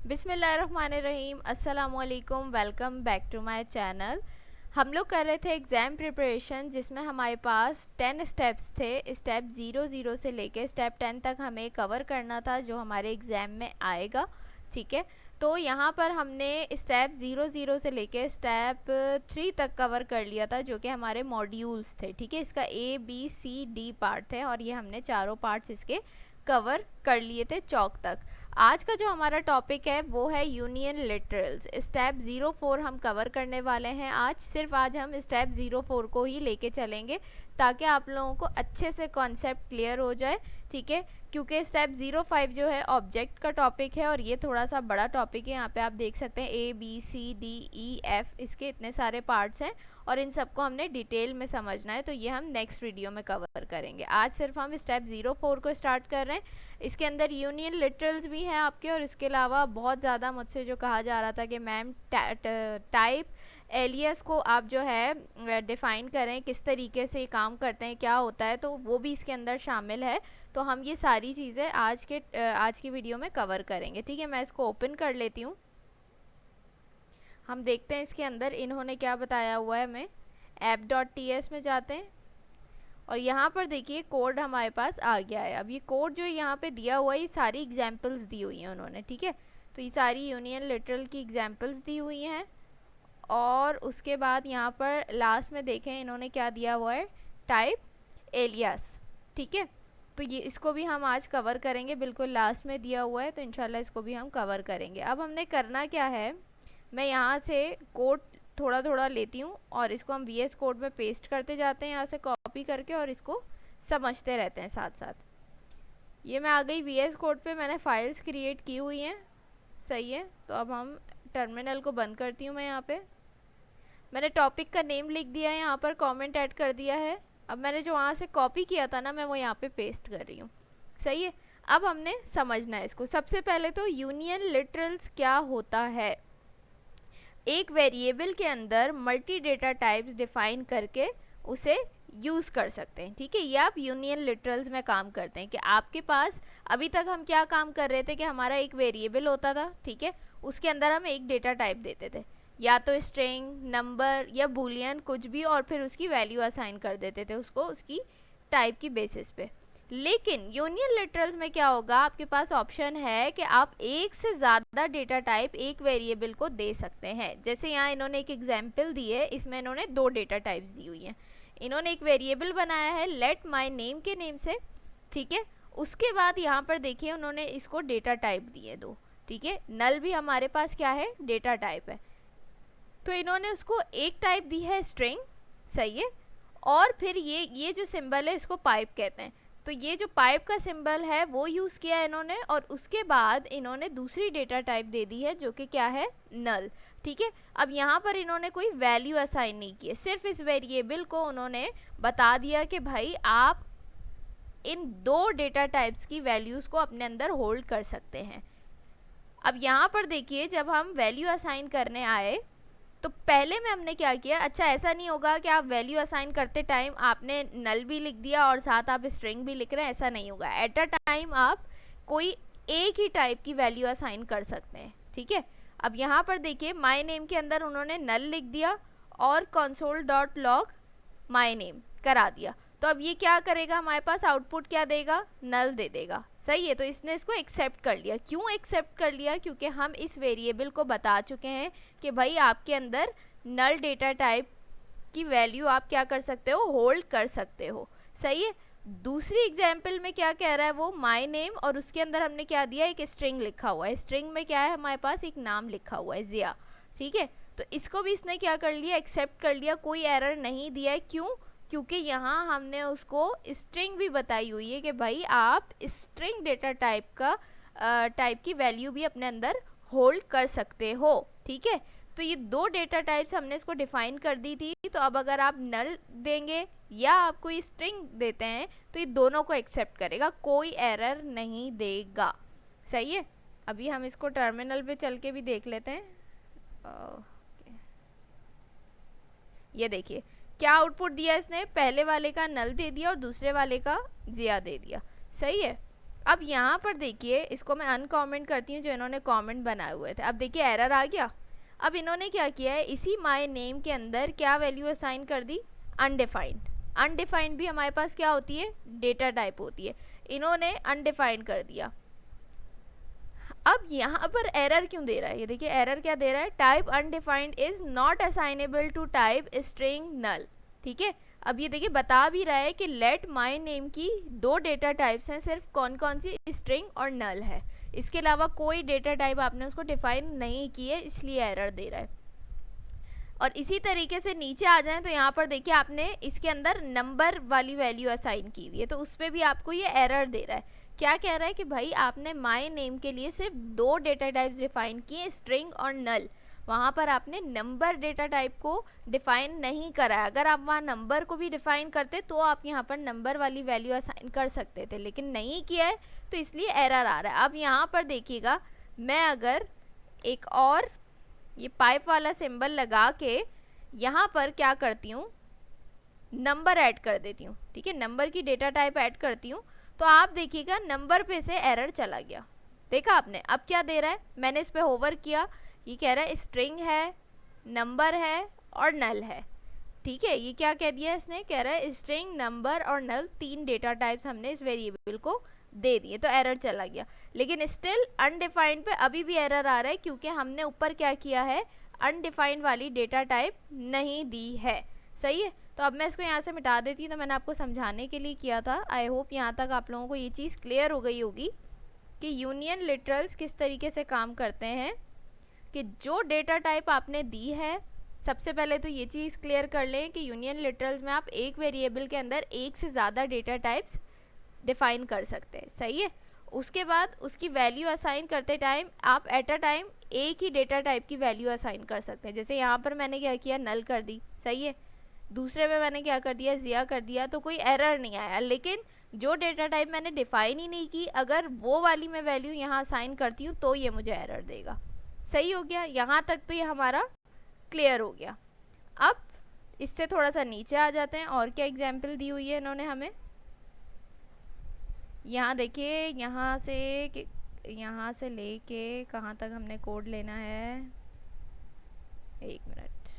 बिस्मिल्लाहिर्रहमानिर्रहीम। अस्सलामुअलैकुम। Welcome back to my channel. हम लोग कर रहे थे एग्ज़ाम प्रिपरेशन, जिसमें हमारे पास 10 स्टेप्स थे। स्टेप 00 से लेके स्टेप 10 तक हमें कवर करना था, जो हमारे एग्ज़ाम में आएगा। ठीक है, तो यहाँ पर हमने स्टेप 00 से लेके स्टेप 3 तक कवर कर लिया था, जो कि हमारे मॉड्यूल्स थे। ठीक है, इसका ABCD पार्ट थे और ये हमने चारों पार्ट्स इसके कवर कर लिए थे चौक तक। आज का जो हमारा टॉपिक है वो है यूनियन लिटरल्स। स्टेप 04 हम कवर करने वाले हैं आज। सिर्फ आज हम स्टेप 04 को ही लेके चलेंगे, ताकि आप लोगों को अच्छे से कॉन्सेप्ट क्लियर हो जाए। ठीक है, क्योंकि स्टेप 05 जो है ऑब्जेक्ट का टॉपिक है और ये थोड़ा सा बड़ा टॉपिक है। यहाँ पे आप देख सकते हैं ABCDEF, इसके इतने सारे पार्ट्स हैं और इन सबको हमने डिटेल में समझना है, तो ये हम नेक्स्ट वीडियो में कवर करेंगे। आज सिर्फ हम स्टेप 04 को स्टार्ट कर रहे हैं। इसके अंदर यूनियन लिटरल्स भी हैं आपके, और इसके अलावा बहुत ज़्यादा मुझसे जो कहा जा रहा था कि मैम टाइप एलियस को आप जो है डिफ़ाइन करें, किस तरीके से ये काम करते हैं, क्या होता है, तो वो भी इसके अंदर शामिल है। तो हम ये सारी चीज़ें आज की वीडियो में कवर करेंगे। ठीक है, मैं इसको ओपन कर लेती हूँ। हम देखते हैं इसके अंदर इन्होंने क्या बताया हुआ है। हमें app.ts में जाते हैं और यहाँ पर देखिए कोड हमारे पास आ गया है। अब ये कोड जो यहाँ पे दिया हुआ है, ये सारी एग्जाम्पल्स दी हुई हैं उन्होंने। ठीक है, तो ये सारी यूनियन लिटरल की एग्जाम्पल्स दी हुई हैं। और उसके बाद यहाँ पर लास्ट में देखें इन्होंने क्या दिया हुआ है, टाइप एलियास। ठीक है, तो ये इसको भी हम आज कवर करेंगे, बिल्कुल लास्ट में दिया हुआ है, तो इंशाल्लाह इसको भी हम कवर करेंगे। अब हमने करना क्या है, मैं यहाँ से कोड थोड़ा थोड़ा लेती हूँ और इसको हम VS कोड में पेस्ट करते जाते हैं, यहाँ से कॉपी करके, और इसको समझते रहते हैं साथ साथ। ये मैं आ गई VS कोड पे, मैंने फाइल्स क्रिएट की हुई हैं। सही है, तो अब हम टर्मिनल को बंद करती हूँ। मैं यहाँ पे मैंने टॉपिक का नेम लिख दिया है, यहाँ पर कमेंट ऐड कर दिया है। अब मैंने जो वहाँ से कॉपी किया था ना, मैं वो यहाँ पे पेस्ट कर रही हूँ। सही है, अब हमने समझना है इसको। सबसे पहले तो यूनियन लिटरल्स क्या होता है। एक वेरिएबल के अंदर मल्टी डेटा टाइप्स डिफाइन करके उसे यूज़ कर सकते हैं। ठीक है, ये आप यूनियन लिटरल्स में काम करते हैं कि आपके पास अभी तक हम क्या काम कर रहे थे कि हमारा एक वेरिएबल होता था। ठीक है, उसके अंदर हम एक डेटा टाइप देते थे, या तो स्ट्रिंग, नंबर या बुलियन, कुछ भी, और फिर उसकी वैल्यू असाइन कर देते थे उसको उसकी टाइप की बेसिस पे। लेकिन यूनियन लिटरल्स में क्या होगा, आपके पास ऑप्शन है कि आप एक से ज़्यादा डेटा टाइप एक वेरिएबल को दे सकते हैं। जैसे यहाँ इन्होंने एक एग्जाम्पल दी है, इसमें इन्होंने 2 डेटा टाइप्स दी हुई हैं। इन्होंने एक वेरिएबल बनाया है लेट माई नेम के नेम से। ठीक है, उसके बाद यहाँ पर देखिए उन्होंने इसको डेटा टाइप दिए 2। ठीक है, नल भी हमारे पास क्या है, डेटा टाइप है। तो इन्होंने उसको एक टाइप दी है स्ट्रिंग। सही है, और फिर ये जो सिंबल है इसको पाइप कहते हैं, तो ये जो पाइप का सिंबल है वो यूज़ किया है इन्होंने, और उसके बाद इन्होंने दूसरी डेटा टाइप दे दी है जो कि क्या है, नल। ठीक है, अब यहाँ पर इन्होंने कोई वैल्यू असाइन नहीं की है, सिर्फ इस वेरिएबल को उन्होंने बता दिया कि भाई आप इन 2 डेटा टाइप्स की वैल्यूज़ को अपने अंदर होल्ड कर सकते हैं। अब यहाँ पर देखिए जब हम वैल्यू असाइन करने आए, तो पहले में हमने क्या किया, अच्छा ऐसा नहीं होगा कि आप वैल्यू असाइन करते टाइम आपने नल भी लिख दिया और साथ आप स्ट्रिंग भी लिख रहे हैं, ऐसा नहीं होगा। एट अ टाइम आप कोई एक ही टाइप की वैल्यू असाइन कर सकते हैं। ठीक है, अब यहाँ पर देखिए माई नेम के अंदर उन्होंने नल लिख दिया और console.log माई नेम करा दिया, तो अब ये क्या करेगा, हमारे पास आउटपुट क्या देगा, नल दे देगा। सही है, तो इसने इसको एक्सेप्ट कर लिया। क्यों एक्सेप्ट कर लिया, क्योंकि हम इस वेरिएबल को बता चुके हैं कि भाई आपके अंदर नल डेटा टाइप की वैल्यू आप क्या कर सकते हो, होल्ड कर सकते हो। सही है, दूसरी एग्जाम्पल में क्या कह रहा है वो, माई नेम, और उसके अंदर हमने क्या दिया, एक स्ट्रिंग लिखा हुआ है। स्ट्रिंग में क्या है, हमारे पास एक नाम लिखा हुआ है, जिया। ठीक है, तो इसको भी इसने क्या कर लिया, एक्सेप्ट कर लिया, कोई एरर नहीं दिया है। क्यों, क्योंकि यहाँ हमने उसको स्ट्रिंग भी बताई हुई है कि भाई आप स्ट्रिंग डेटा टाइप की वैल्यू भी अपने अंदर होल्ड कर सकते हो। ठीक है, तो ये 2 डेटा टाइप्स हमने इसको डिफाइन कर दी थी। तो अब अगर आप नल देंगे या आप कोई स्ट्रिंग देते हैं तो ये दोनों को एक्सेप्ट करेगा, कोई एरर नहीं देगा। सही है, अभी हम इसको टर्मिनल पे चल के भी देख लेते हैं। ये देखिए क्या आउटपुट दिया इसने, पहले वाले का नल दे दिया और दूसरे वाले का जिया दे दिया। सही है, अब यहाँ पर देखिए, इसको मैं अनकमेंट करती हूँ जो इन्होंने कमेंट बनाए हुए थे। अब देखिए एरर आ गया। अब इन्होंने क्या किया है, इसी माय नेम के अंदर क्या वैल्यू असाइन कर दी, अनडिफाइंड। अनडिफाइंड भी हमारे पास क्या होती है, डेटा टाइप होती है। इन्होंने अनडिफाइंड कर दिया। अब यहाँ पर एरर क्यों दे रहा है, ये देखिए एरर क्या दे रहा है, type undefined is not assignable to type string null. ठीक है, अब ये देखिए बता भी रहा है कि लेट माय नेम की दो डेटा टाइप्स हैं, सिर्फ कौन कौन सी, स्ट्रिंग और नल है। इसके अलावा कोई डेटा टाइप आपने उसको डिफाइन नहीं की है, इसलिए एरर दे रहा है। और इसी तरीके से नीचे आ जाएं तो यहाँ पर देखिए आपने इसके अंदर नंबर वाली वैल्यू असाइन की हुई है, तो उस पर भी आपको ये एरर दे रहा है। क्या कह रहा है कि भाई आपने माय नेम के लिए सिर्फ दो डेटा टाइप्स डिफाइन किए, स्ट्रिंग और नल। वहाँ पर आपने नंबर डेटा टाइप को डिफाइन नहीं करा है। अगर आप वहाँ नंबर को भी डिफाइन करते तो आप यहाँ पर नंबर वाली वैल्यू असाइन कर सकते थे, लेकिन नहीं किया है, तो इसलिए एरर आ रहा है। अब यहाँ पर देखिएगा, मैं अगर एक और ये पाइप वाला सिंबल लगा के यहाँ पर क्या करती हूँ, नंबर ऐड कर देती हूँ। ठीक है, नंबर की डेटा टाइप ऐड करती हूँ, तो आप देखिएगा नंबर पे से एरर चला गया। देखा आपने, अब क्या दे रहा है, मैंने इस पे होवर किया, ये कह रहा है स्ट्रिंग है, नंबर है और नल है। ठीक है, ये क्या कह दिया इसने, कह रहा है स्ट्रिंग, नंबर और नल, तीन डेटा टाइप्स हमने इस वेरिएबल को दे दिए, तो एरर चला गया। लेकिन स्टिल अनडिफाइंड पे अभी भी एरर आ रहा है, क्योंकि हमने ऊपर क्या किया है, अनडिफाइंड वाली डेटा टाइप नहीं दी है। सही है, तो अब मैं इसको यहाँ से मिटा देती हूँ, तो मैंने आपको समझाने के लिए किया था। आई होप यहाँ तक आप लोगों को ये चीज़ क्लियर हो गई होगी कि यूनियन लिटरल्स किस तरीके से काम करते हैं। कि जो डेटा टाइप आपने दी है, सबसे पहले तो ये चीज़ क्लियर कर लें कि यूनियन लिटरल्स में आप एक वेरिएबल के अंदर एक से ज़्यादा डेटा टाइप्स डिफाइन कर सकते हैं। सही है, उसके बाद उसकी वैल्यू असाइन करते टाइम आप एट अ टाइम एक ही डेटा टाइप की वैल्यू असाइन कर सकते हैं। जैसे यहाँ पर मैंने क्या किया, नल कर दी। सही है, दूसरे में मैंने क्या कर दिया, जिया कर दिया, तो कोई एरर नहीं आया। लेकिन जो डेटा टाइप मैंने डिफाइन ही नहीं की, अगर वो वाली मैं वैल्यू यहाँ असाइन करती हूँ तो ये मुझे एरर देगा। सही हो गया, यहाँ तक तो ये हमारा क्लियर हो गया। अब इससे थोड़ा सा नीचे आ जाते हैं, और क्या एग्जाम्पल दी हुई है इन्होंने हमें। यहाँ देखिए, यहाँ से लेके कहाँ तक हमने कोड लेना है, एक मिनट,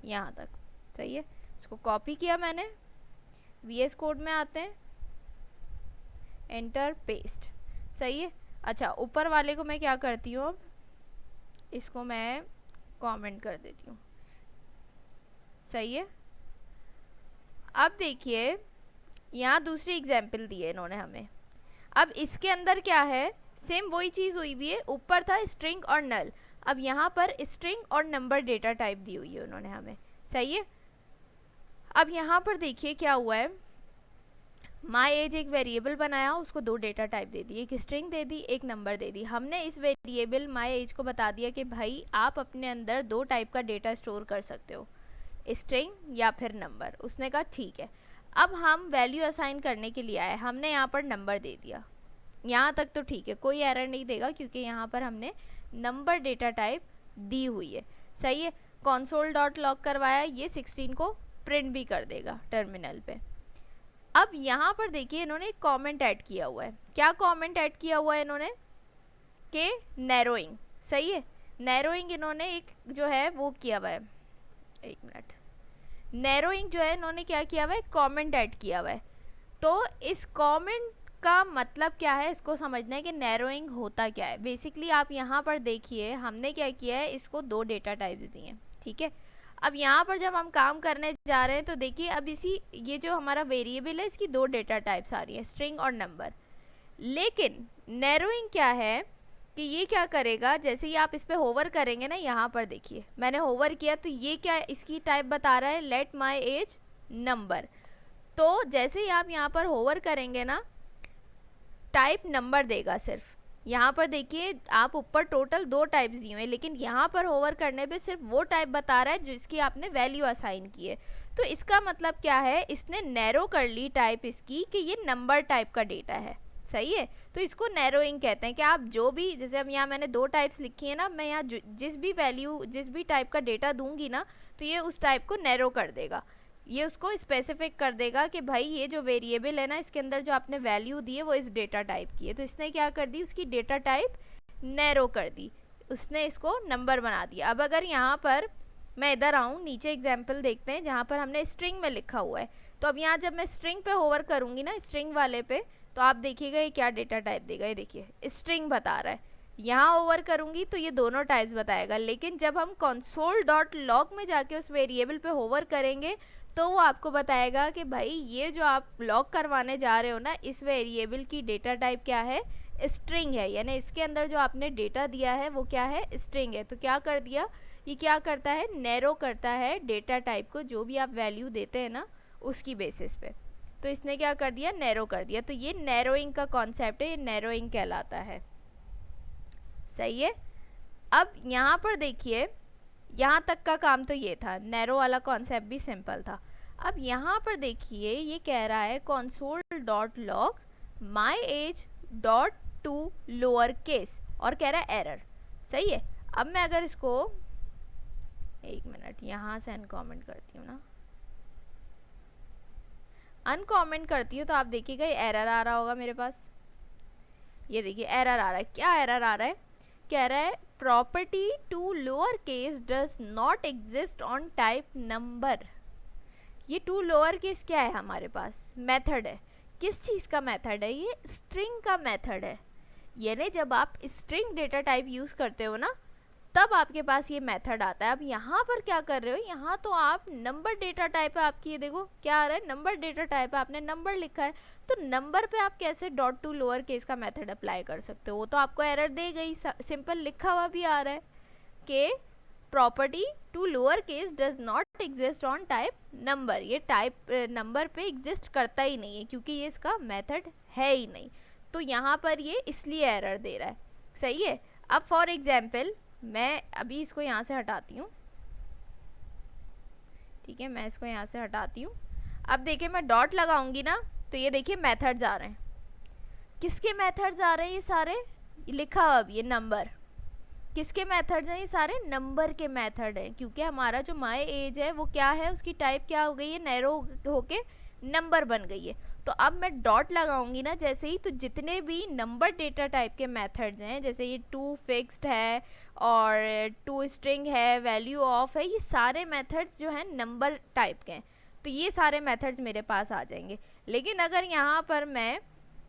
यहाँ तक। सही है, इसको कॉपी किया मैंने, VS कोड में आते हैं, एंटर पेस्ट। सही है, अच्छा ऊपर वाले को मैं क्या करती हूँ, अब इसको मैं कमेंट कर देती हूँ। सही है, अब देखिए यहाँ दूसरी एग्जाम्पल दी है इन्होंने हमें। अब इसके अंदर क्या है, सेम वही चीज़ हुई हुई है, ऊपर था स्ट्रिंग और नल, अब यहाँ पर स्ट्रिंग और नंबर डेटा टाइप दी हुई है उन्होंने हमें। सही है, अब यहाँ पर देखिए क्या हुआ है, माई एज एक वेरिएबल बनाया, उसको दो डेटा टाइप दे दी, एक स्ट्रिंग दे दी, एक नंबर दे दी। हमने इस वेरिएबल माई एज को बता दिया कि भाई आप अपने अंदर दो टाइप का डेटा स्टोर कर सकते हो, स्ट्रिंग या फिर नंबर। उसने कहा ठीक है। अब हम वैल्यू असाइन करने के लिए आए, हमने यहाँ पर नंबर दे दिया, यहाँ तक तो ठीक है, कोई एरर नहीं देगा, क्योंकि यहाँ पर हमने नंबर डेटा टाइप दी हुई है। सही है, console डॉट लॉग करवाया, ये 16 को प्रिंट भी कर देगा टर्मिनल पे। अब यहाँ पर देखिए इन्होंने एक कमेंट ऐड किया हुआ है। क्या कमेंट ऐड किया हुआ है इन्होंने, के नैरोइंग। सही है, नैरोइंग इन्होंने एक जो है वो किया हुआ है, एक मिनट, नैरोइंग जो है इन्होंने क्या किया हुआ है, कमेंट ऐड किया हुआ है। तो इस कमेंट का मतलब क्या है, इसको समझना है कि नैरोइंग होता क्या है। बेसिकली आप यहाँ पर देखिए हमने क्या किया है, इसको दो डेटा टाइप्स दिए हैं। ठीक है, अब यहाँ पर जब हम काम करने जा रहे हैं तो देखिए अब ये जो हमारा वेरिएबल है, इसकी दो डेटा टाइप्स आ रही है, स्ट्रिंग और नंबर। लेकिन नैरोइंग क्या है कि ये क्या करेगा, जैसे ही आप इस पे होवर करेंगे ना, यहाँ पर देखिए मैंने होवर किया, तो ये क्या इसकी टाइप बता रहा है, लेट माई एज नंबर। तो जैसे ही आप यहाँ पर होवर करेंगे ना, टाइप नंबर देगा सिर्फ। यहाँ पर देखिए आप ऊपर टोटल दो टाइप्स दिए हुए हैं, लेकिन यहाँ पर होवर करने पे सिर्फ वो टाइप बता रहा है जिसकी आपने वैल्यू असाइन की है। तो इसका मतलब क्या है, इसने नैरो कर ली टाइप इसकी कि ये नंबर टाइप का डेटा है। सही है, तो इसको नैरोइंग कहते हैं कि आप जो भी, जैसे अब यहाँ मैंने दो टाइप्स लिखी है ना, मैं यहाँ जिस भी वैल्यू जिस भी टाइप का डेटा दूंगी ना, तो ये उस टाइप को नैरो कर देगा। ये उसको स्पेसिफिक कर देगा कि भाई ये जो वेरिएबल है ना, इसके अंदर जो आपने वैल्यू दी है वो इस डेटा टाइप की है। तो इसने क्या कर दी, उसकी डेटा टाइप नैरो कर दी, उसने इसको नंबर बना दिया। अब अगर यहाँ पर मैं इधर आऊँ, नीचे एग्जाम्पल देखते हैं जहाँ पर हमने स्ट्रिंग में लिखा हुआ है। तो अब यहाँ जब मैं स्ट्रिंग पे होवर करूँगी ना, स्ट्रिंग वाले पे, तो आप देखिएगा ये क्या डेटा टाइप देगा। ये देखिए स्ट्रिंग बता रहा है। यहाँ ओवर करूँगी तो ये दोनों टाइप्स बताएगा, लेकिन जब हम console.log में जाके उस वेरिएबल पे होवर करेंगे तो वो आपको बताएगा कि भाई ये जो आप लॉग करवाने जा रहे हो ना, इस वेरिएबल की डेटा टाइप क्या है, स्ट्रिंग है। यानी इसके अंदर जो आपने डेटा दिया है वो क्या है, स्ट्रिंग है। तो क्या कर दिया, ये क्या करता है, नैरो करता है डेटा टाइप को, जो भी आप वैल्यू देते हैं ना उसकी बेसिस पे। तो इसने क्या कर दिया, नैरो कर दिया। तो ये नैरोइंग का कॉन्सेप्ट है, ये नैरोइंग कहलाता है। सही है। अब यहाँ पर देखिए, यहाँ तक का काम तो ये था, नैरो वाला कॉन्सेप्ट भी सिंपल था। अब यहाँ पर देखिए ये कह रहा है console.log myAge.to लोअर केस, और कह रहा है एरर। सही है। अब मैं अगर इसको एक मिनट यहाँ से अनकॉमेंट करती हूँ ना, अनकॉमेंट करती हूँ तो आप देखिएगा ये एरर आ रहा होगा मेरे पास। ये देखिए एरर आ रहा है। क्या एरर आ रहा है, कह रहा है property to lower case does not exist on type number. ये टू लोअर केस क्या है, हमारे पास मेथड है। किस चीज़ का मेथड है, ये स्ट्रिंग का मेथड है। यानी जब आप स्ट्रिंग डेटा टाइप यूज़ करते हो ना, तब आपके पास ये मेथड आता है। अब यहाँ पर क्या कर रहे हो, यहाँ तो आप नंबर डेटा टाइप है आपकी, ये देखो क्या आ रहा है, नंबर डेटा टाइप है, आपने नंबर लिखा है। तो नंबर पे आप कैसे डॉट टू लोअर केस का मेथड अप्लाई कर सकते हो, वो तो आपको एरर दे गई। सिंपल लिखा हुआ भी आ रहा है कि property to lower case does not exist on type number. ये टाइप नंबर पे एग्जिस्ट करता ही नहीं है, क्योंकि ये इसका मेथड है ही नहीं। तो यहाँ पर ये इसलिए एरर दे रहा है। सही है। अब फॉर एग्जाम्पल मैं अभी इसको यहाँ से हटाती हूँ, ठीक है, मैं इसको यहाँ से हटाती हूँ। अब देखिए मैं डॉट लगाऊंगी ना, तो ये देखिए मेथड्स आ रहे हैं। किसके मेथड्स आ रहे हैं, ये सारे लिखा हुआ अब ये नंबर, किसके मेथड्स हैं, ये सारे नंबर के मेथड हैं। क्योंकि हमारा जो माई एज है वो क्या है, उसकी टाइप क्या हो गई है, नैरो होके नंबर बन गई है। तो अब मैं डॉट लगाऊंगी ना जैसे ही, तो जितने भी नंबर डेटा टाइप के मेथड्स हैं, जैसे ये टू फिक्स्ड है और टू स्ट्रिंग है, वैल्यू ऑफ है, ये सारे मेथड्स जो हैं नंबर टाइप के हैं। तो ये सारे मेथड्स मेरे पास आ जाएंगे। लेकिन अगर यहाँ पर मैं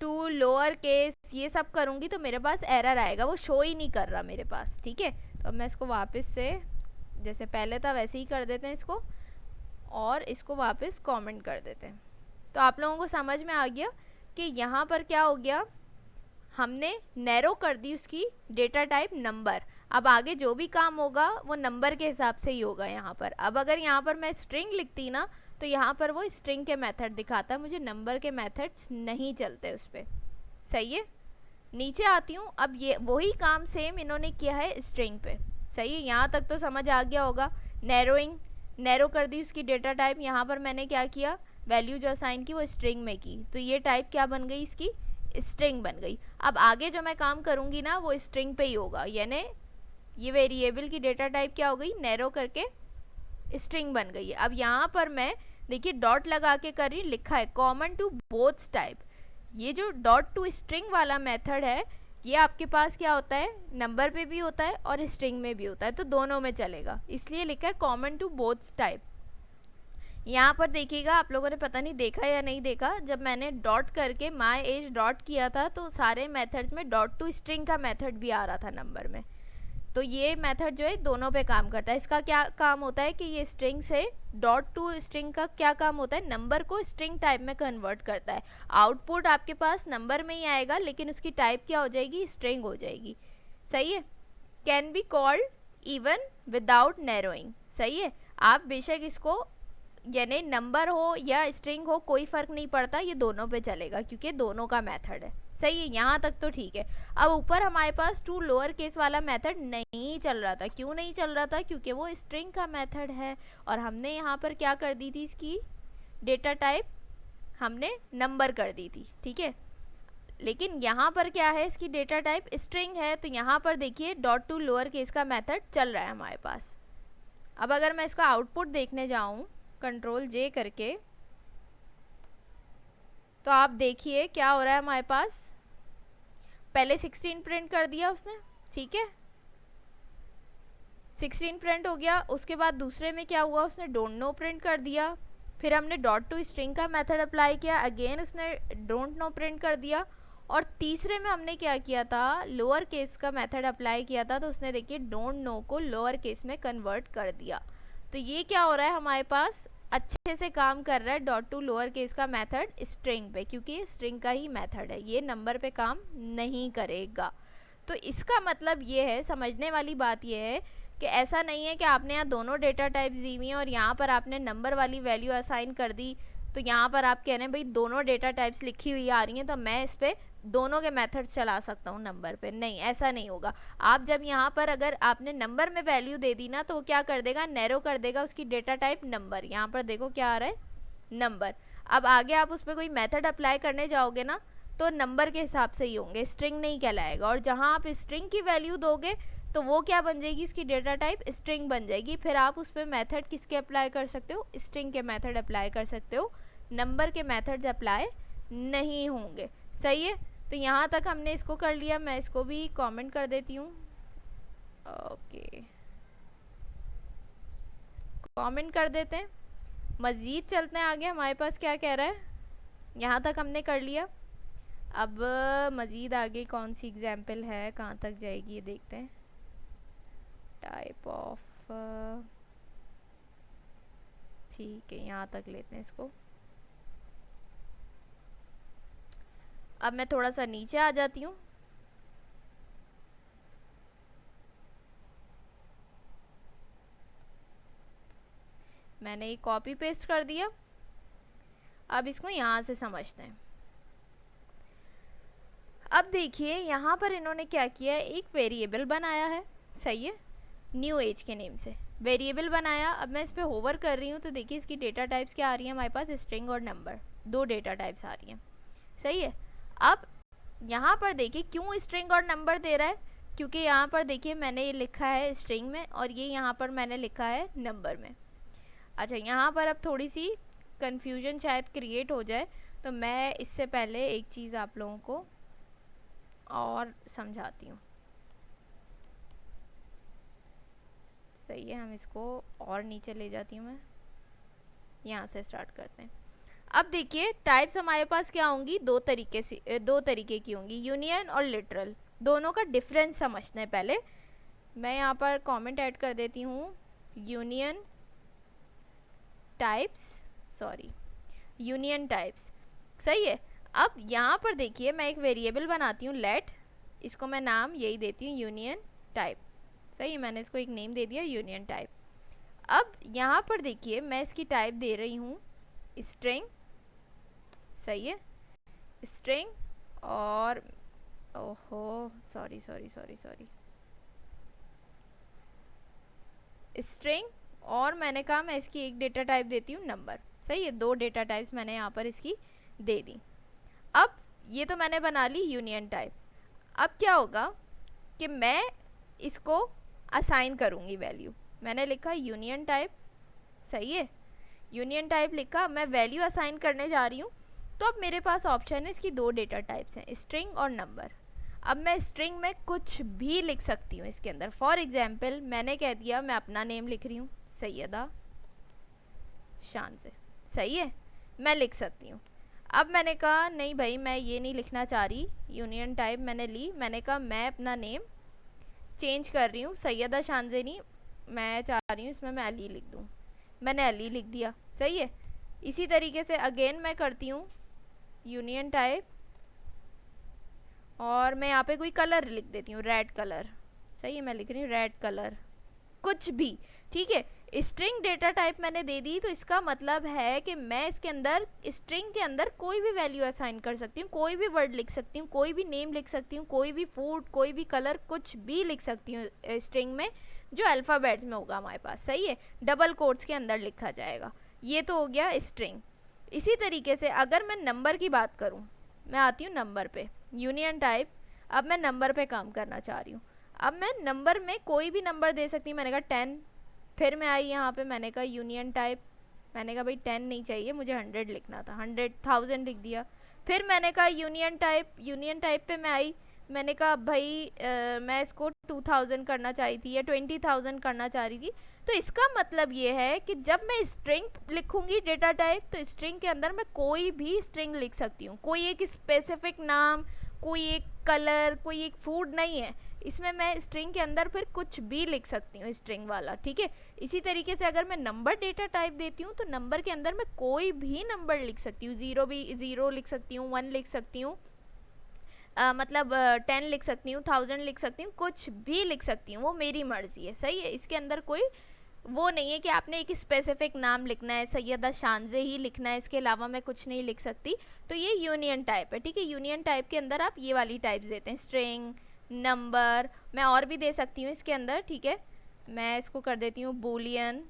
टू लोअर केस ये सब करूँगी तो मेरे पास एरर आएगा, वो शो ही नहीं कर रहा मेरे पास। ठीक है। तो अब मैं इसको वापस से जैसे पहले था वैसे ही कर देते हैं इसको, और इसको वापस कमेंट कर देते हैं। तो आप लोगों को समझ में आ गया कि यहाँ पर क्या हो गया, हमने नैरो कर दी उसकी डेटा टाइप नंबर। अब आगे जो भी काम होगा वो नंबर के हिसाब से ही होगा यहाँ पर। अब अगर यहाँ पर मैं स्ट्रिंग लिखती ना, तो यहाँ पर वो स्ट्रिंग के मेथड दिखाता है, मुझे नंबर के मेथड्स नहीं चलते उस पर। सही है। नीचे आती हूँ, अब ये वही काम सेम इन्होंने किया है स्ट्रिंग पे। सही है। यहाँ तक तो समझ आ गया होगा। नैरोइंग, नैरो कर दी उसकी डेटा टाइप। यहाँ पर मैंने क्या किया, वैल्यू जो असाइन की वो स्ट्रिंग में की, तो ये टाइप क्या बन गई, इसकी स्ट्रिंग बन गई। अब आगे जो मैं काम करूँगी ना वो स्ट्रिंग पे ही होगा, यानी ये वेरिएबल की डेटा टाइप क्या हो गई, नैरो करके स्ट्रिंग बन गई है। अब यहाँ पर मैं देखिए डॉट लगा के कर रही, लिखा है कॉमन टू बोथ टाइप। ये जो डॉट टू स्ट्रिंग वाला मेथड है, ये आपके पास क्या होता है, नंबर पे भी होता है और स्ट्रिंग में भी होता है, तो दोनों में चलेगा, इसलिए लिखा है कॉमन टू बोथ टाइप। यहाँ पर देखिएगा, आप लोगों ने पता नहीं देखा या नहीं देखा, जब मैंने डॉट करके माई एज डॉट किया था तो सारे मेथड्स में डॉट टू स्ट्रिंग का मेथड भी आ रहा था नंबर में। तो ये मेथड जो है दोनों पे काम करता है। इसका क्या काम होता है कि ये स्ट्रिंग से डॉट टू स्ट्रिंग का क्या काम होता है, नंबर को स्ट्रिंग टाइप में कन्वर्ट करता है। आउटपुट आपके पास नंबर में ही आएगा, लेकिन उसकी टाइप क्या हो जाएगी, स्ट्रिंग हो जाएगी। सही है। Can be called even without narrowing. सही है। आप बेशक इसको यानी नंबर हो या स्ट्रिंग हो कोई फर्क नहीं पड़ता, ये दोनों पे चलेगा क्योंकि दोनों का मेथड है। सही है। यहाँ तक तो ठीक है। अब ऊपर हमारे पास टू लोअर केस वाला मेथड नहीं चल रहा था। क्यों नहीं चल रहा था, क्योंकि वो स्ट्रिंग का मेथड है और हमने यहाँ पर क्या कर दी थी, इसकी डेटा टाइप हमने नंबर कर दी थी। ठीक है। लेकिन यहाँ पर क्या है, इसकी डेटा टाइप स्ट्रिंग है, तो यहाँ पर देखिए डॉट टू लोअर केस का मेथड चल रहा है हमारे पास। अब अगर मैं इसका आउटपुट देखने जाऊँ कंट्रोल जे करके, तो आप देखिए क्या हो रहा है हमारे पास। पहले 16 प्रिंट कर दिया उसने, ठीक है, 16 प्रिंट हो गया। उसके बाद दूसरे में क्या हुआ, उसने डोंट नो प्रिंट कर दिया। फिर हमने डॉट टू स्ट्रिंग का मेथड अप्लाई किया, अगेन उसने डोंट नो प्रिंट कर दिया। और तीसरे में हमने क्या किया था, लोअर केस का मेथड अप्लाई किया था, तो उसने देखिए डोंट नो को लोअर केस में कन्वर्ट कर दिया। तो ये क्या हो रहा है हमारे पास, अच्छे से काम कर रहा है डॉट टू लोअर केस का मेथड स्ट्रिंग पे, क्योंकि ये स्ट्रिंग का ही मेथड है, ये नंबर पे काम नहीं करेगा। तो इसका मतलब ये है, समझने वाली बात ये है कि ऐसा नहीं है कि आपने यहाँ दोनों डेटा टाइप्स दी हुई हैं और यहाँ पर आपने नंबर वाली वैल्यू असाइन कर दी, तो यहाँ पर आप कह रहे हैं भाई दोनों डेटा टाइप्स लिखी हुई आ रही हैं तो मैं इस पर दोनों के मेथड चला सकता हूँ नंबर पे। नहीं, ऐसा नहीं होगा। आप जब यहाँ पर अगर आपने नंबर में वैल्यू दे दी ना, तो वो क्या कर देगा, नैरो कर देगा उसकी डेटा टाइप नंबर। यहाँ पर देखो क्या आ रहा है, नंबर। अब आगे आप उस पर कोई मेथड अप्लाई करने जाओगे ना, तो नंबर के हिसाब से ही होंगे, स्ट्रिंग नहीं कहलाएगा। और जहाँ आप स्ट्रिंग की वैल्यू दोगे तो वो क्या बन जाएगी, उसकी डेटा टाइप स्ट्रिंग बन जाएगी। फिर आप उस पर मेथड किसके अप्लाई कर सकते हो, स्ट्रिंग के मेथड अप्लाई कर सकते हो, नंबर के मेथड्स अप्लाई नहीं होंगे। सही है, तो यहाँ तक हमने इसको कर लिया। मैं इसको भी कमेंट कर देती हूँ, ओके, कमेंट कर देते हैं। मज़ीद चलते हैं आगे, हमारे पास क्या कह रहा है, यहाँ तक हमने कर लिया। अब मज़ीद आगे कौन सी एग्जाम्पल है, कहाँ तक जाएगी ये देखते हैं। टाइप ऑफ, ठीक है, यहाँ तक लेते हैं इसको। अब मैं थोड़ा सा नीचे आ जाती हूँ। मैंने ये कॉपी पेस्ट कर दिया। अब इसको यहाँ से समझते हैं। अब देखिए यहाँ पर इन्होंने क्या किया है, एक वेरिएबल बनाया है, सही है, न्यू एज के नेम से वेरिएबल बनाया। अब मैं इस पर होवर कर रही हूँ तो देखिए इसकी डेटा टाइप्स क्या आ रही है हमारे पास, स्ट्रिंग और नंबर, दो डेटा टाइप्स आ रही हैं, सही है। अब यहाँ पर देखिए क्यों स्ट्रिंग और नंबर दे रहा है, क्योंकि यहाँ पर देखिए मैंने ये लिखा है स्ट्रिंग में और ये यहाँ पर मैंने लिखा है नंबर में। अच्छा, यहाँ पर अब थोड़ी सी कन्फ्यूजन शायद क्रिएट हो जाए, तो मैं इससे पहले एक चीज़ आप लोगों को और समझाती हूँ। सही है, हम इसको और नीचे ले जाती हूँ, मैं यहाँ से स्टार्ट करते हैं। अब देखिए टाइप्स हमारे पास क्या होंगी, दो तरीके की होंगी, यूनियन और लिटरल। दोनों का डिफरेंस समझते हैं पहले। मैं यहाँ पर कमेंट ऐड कर देती हूँ, union types, sorry, union types, सही है। अब यहाँ पर देखिए मैं एक वेरिएबल बनाती हूँ लेट, इसको मैं नाम यही देती हूँ यूनियन टाइप, सही है, मैंने इसको एक नेम दे दिया यूनियन टाइप। अब यहाँ पर देखिए मैं इसकी टाइप दे रही हूँ स्ट्रिंग, सही है, स्ट्रिंग, और ओहो sorry sorry sorry sorry, string, और मैंने कहा मैं इसकी एक डेटा टाइप देती हूँ नंबर, सही है, दो डेटा टाइप्स मैंने यहाँ पर इसकी दे दी। अब ये तो मैंने बना ली यूनियन टाइप। अब क्या होगा कि मैं इसको असाइन करूँगी वैल्यू, मैंने लिखा यूनियन टाइप, सही है, यूनियन टाइप लिखा, मैं वैल्यू असाइन करने जा रही हूँ। तो अब मेरे पास ऑप्शन है, इसकी दो डेटा टाइप्स हैं, स्ट्रिंग और नंबर। अब मैं स्ट्रिंग में कुछ भी लिख सकती हूँ इसके अंदर। फॉर एग्जाम्पल मैंने कह दिया मैं अपना नेम लिख रही हूँ सैयदा शान से, सही है, मैं लिख सकती हूँ। अब मैंने कहा नहीं भाई मैं ये नहीं लिखना चाह रही, यूनियन टाइप मैंने ली, मैंने कहा मैं अपना नेम चेंज कर रही हूँ, सैयदा शान से नहीं, मैं चाह रही हूँ इसमें मैं अली लिख दूँ, मैंने अली लिख दिया, सही है। इसी तरीके से अगेन मैं करती हूँ यूनियन टाइप, और मैं यहाँ पे कोई कलर लिख देती हूँ, रेड कलर, सही है, मैं लिख रही हूँ रेड कलर, कुछ भी, ठीक है। स्ट्रिंग डेटा टाइप मैंने दे दी, तो इसका मतलब है कि मैं इसके अंदर स्ट्रिंग के अंदर कोई भी वैल्यू असाइन कर सकती हूँ, कोई भी वर्ड लिख सकती हूँ, कोई भी नेम लिख सकती हूँ, कोई भी फूड, कोई भी कलर, कुछ भी लिख सकती हूँ स्ट्रिंग में, जो अल्फ़ाबेट्स में होगा हमारे पास, सही है, डबल कोट्स के अंदर लिखा जाएगा। ये तो हो गया स्ट्रिंग। इसी तरीके से अगर मैं नंबर की बात करूँ, मैं आती हूँ नंबर पे, यूनियन टाइप, अब मैं नंबर पे काम करना चाह रही हूँ। अब मैं नंबर में कोई भी नंबर दे सकती हूँ, मैंने कहा 10, फिर मैं आई यहाँ पे, मैंने कहा यूनियन टाइप, मैंने कहा भाई 10 नहीं चाहिए, मुझे 100 लिखना था, 100,000 लिख दिया। फिर मैंने कहा यूनियन टाइप पे मैं आई, मैंने कहा भाई मैं इसको 2000 करना चाह रही थी या 20,000 करना चाह रही थी। तो इसका मतलब ये है कि जब मैं स्ट्रिंग लिखूंगी डेटा टाइप, तो स्ट्रिंग के अंदर मैं कोई भी स्ट्रिंग लिख सकती हूँ, कोई एक स्पेसिफिक नाम, कोई एक कलर, कोई एक फूड नहीं है इसमें। मैं स्ट्रिंग के अंदर फिर कुछ भी लिख सकती हूँ स्ट्रिंग वाला, ठीक है। इसी तरीके से अगर मैं नंबर डेटा टाइप देती हूँ तो नंबर के अंदर मैं कोई भी नंबर लिख सकती हूँ, ज़ीरो लिख सकती हूँ, 1 लिख सकती हूँ, मतलब 10 लिख सकती हूँ, 1000 लिख सकती हूँ, कुछ भी लिख सकती हूँ, वो मेरी मर्जी है, सही है। इसके अंदर कोई वो नहीं है कि आपने एक स्पेसिफिक नाम लिखना है, सैयदा शानजे ही लिखना है, इसके अलावा मैं कुछ नहीं लिख सकती। तो ये यूनियन टाइप है, ठीक है। यूनियन टाइप के अंदर आप ये वाली टाइप्स देते हैं, स्ट्रिंग, नंबर, मैं और भी दे सकती हूँ इसके अंदर, ठीक है। मैं इसको कर देती हूँ बूलियन,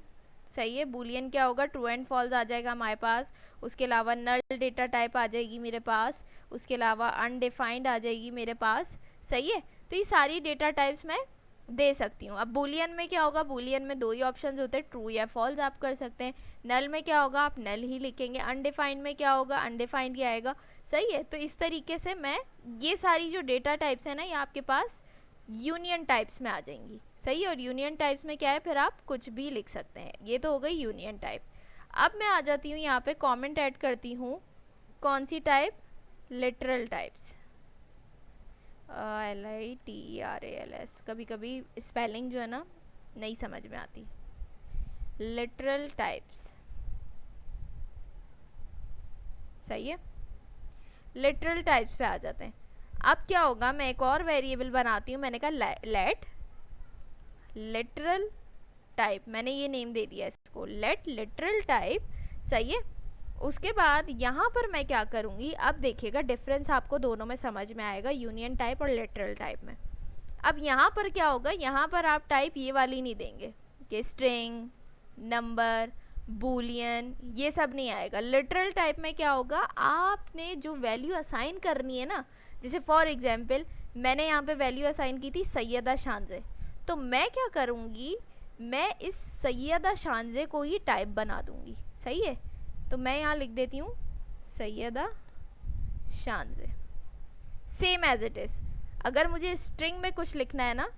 सही है। बूलियन क्या होगा, ट्रू एंड फॉल्स आ जाएगा हमारे पास। उसके अलावा नल डेटा टाइप आ जाएगी मेरे पास, उसके अलावा अनडिफाइंड आ जाएगी मेरे पास, सही है। तो ये सारी डेटा टाइप्स मैं दे सकती हूँ। अब बूलियन में क्या होगा, बूलियन में दो ही ऑप्शंस होते हैं, ट्रू या फॉल्स आप कर सकते हैं। नल में क्या होगा, आप नल ही लिखेंगे। अनडिफाइंड में क्या होगा, अनडिफाइंड ही आएगा, सही है। तो इस तरीके से मैं ये सारी जो डेटा टाइप्स है ना, ये आपके पास यूनियन टाइप्स में आ जाएंगी, सही है। और यूनियन टाइप्स में क्या है, फिर आप कुछ भी लिख सकते हैं। ये तो हो गई यूनियन टाइप। अब मैं आ जाती हूँ यहाँ पे, कमेंट ऐड करती हूँ, कौन सी टाइप, लिटरल टाइप्स, LITERALS। कभी कभी स्पेलिंग जो है ना नहीं समझ में आती। लिटरल टाइप्स, सही है। लिटरल टाइप्स पे आ जाते हैं। अब क्या होगा, मैं एक और वेरिएबल बनाती हूँ, मैंने कहा लेट लिटरल टाइप, मैंने ये नेम दे दिया इसको, लेट लिटरल टाइप, सही है। उसके बाद यहाँ पर मैं क्या करूँगी, अब देखिएगा डिफरेंस आपको दोनों में समझ में आएगा, यूनियन टाइप और लिटरल टाइप में। अब यहाँ पर क्या होगा, यहाँ पर आप टाइप ये वाली नहीं देंगे कि स्ट्रिंग, नंबर, बूलियन, ये सब नहीं आएगा। लिटरल टाइप में क्या होगा, आपने जो वैल्यू असाइन करनी है ना, जैसे फॉर एग्जाम्पल मैंने यहाँ पे वैल्यू असाइन की थी सैयदा शानजे, तो मैं क्या करूँगी, मैं इस सैयदा शानजे को ही टाइप बना दूँगी, सही है। तो मैं यहाँ लिख देती हूँ Syeda शानजे, same as it is. अगर मुझे स्ट्रिंग में कुछ लिखना है ना,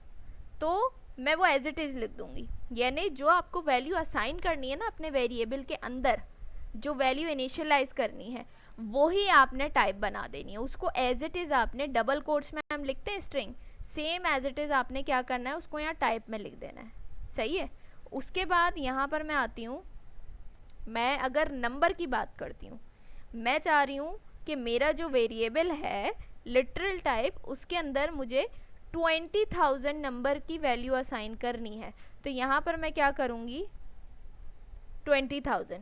तो मैं वो एज इट इज़ लिख दूँगी, यानी जो आपको वैल्यू असाइन करनी है ना अपने वेरिएबल के अंदर, जो वैल्यू इनिशियलाइज करनी है, वो ही आपने टाइप बना देनी है, उसको एज इट इज़ आपने, डबल कोट्स में हम लिखते हैं string, same as it is आपने क्या करना है, उसको यहाँ टाइप में लिख देना है, सही है। उसके बाद यहाँ पर मैं आती हूँ, मैं अगर नंबर की बात करती हूँ, मैं चाह रही हूँ कि मेरा जो वेरिएबल है लिटरल टाइप, उसके अंदर मुझे 20,000 नंबर की वैल्यू असाइन करनी है। तो यहाँ पर मैं क्या करूँगी, 20,000।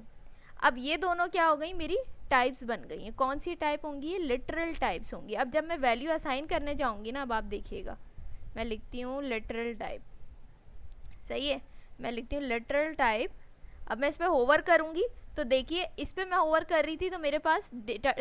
अब ये दोनों क्या हो गई, मेरी टाइप्स बन गई हैं। कौन सी टाइप होंगी, ये लिटरल टाइप्स होंगी। अब जब मैं वैल्यू असाइन करने जाऊँगी ना, अब आप देखिएगा, मैं लिखती हूँ लिटरल टाइप, सही है। मैं लिखती हूँ लिटरल टाइप। अब मैं इस पर होवर करूँगी, तो देखिए इस पर मैं होवर कर रही थी तो मेरे पास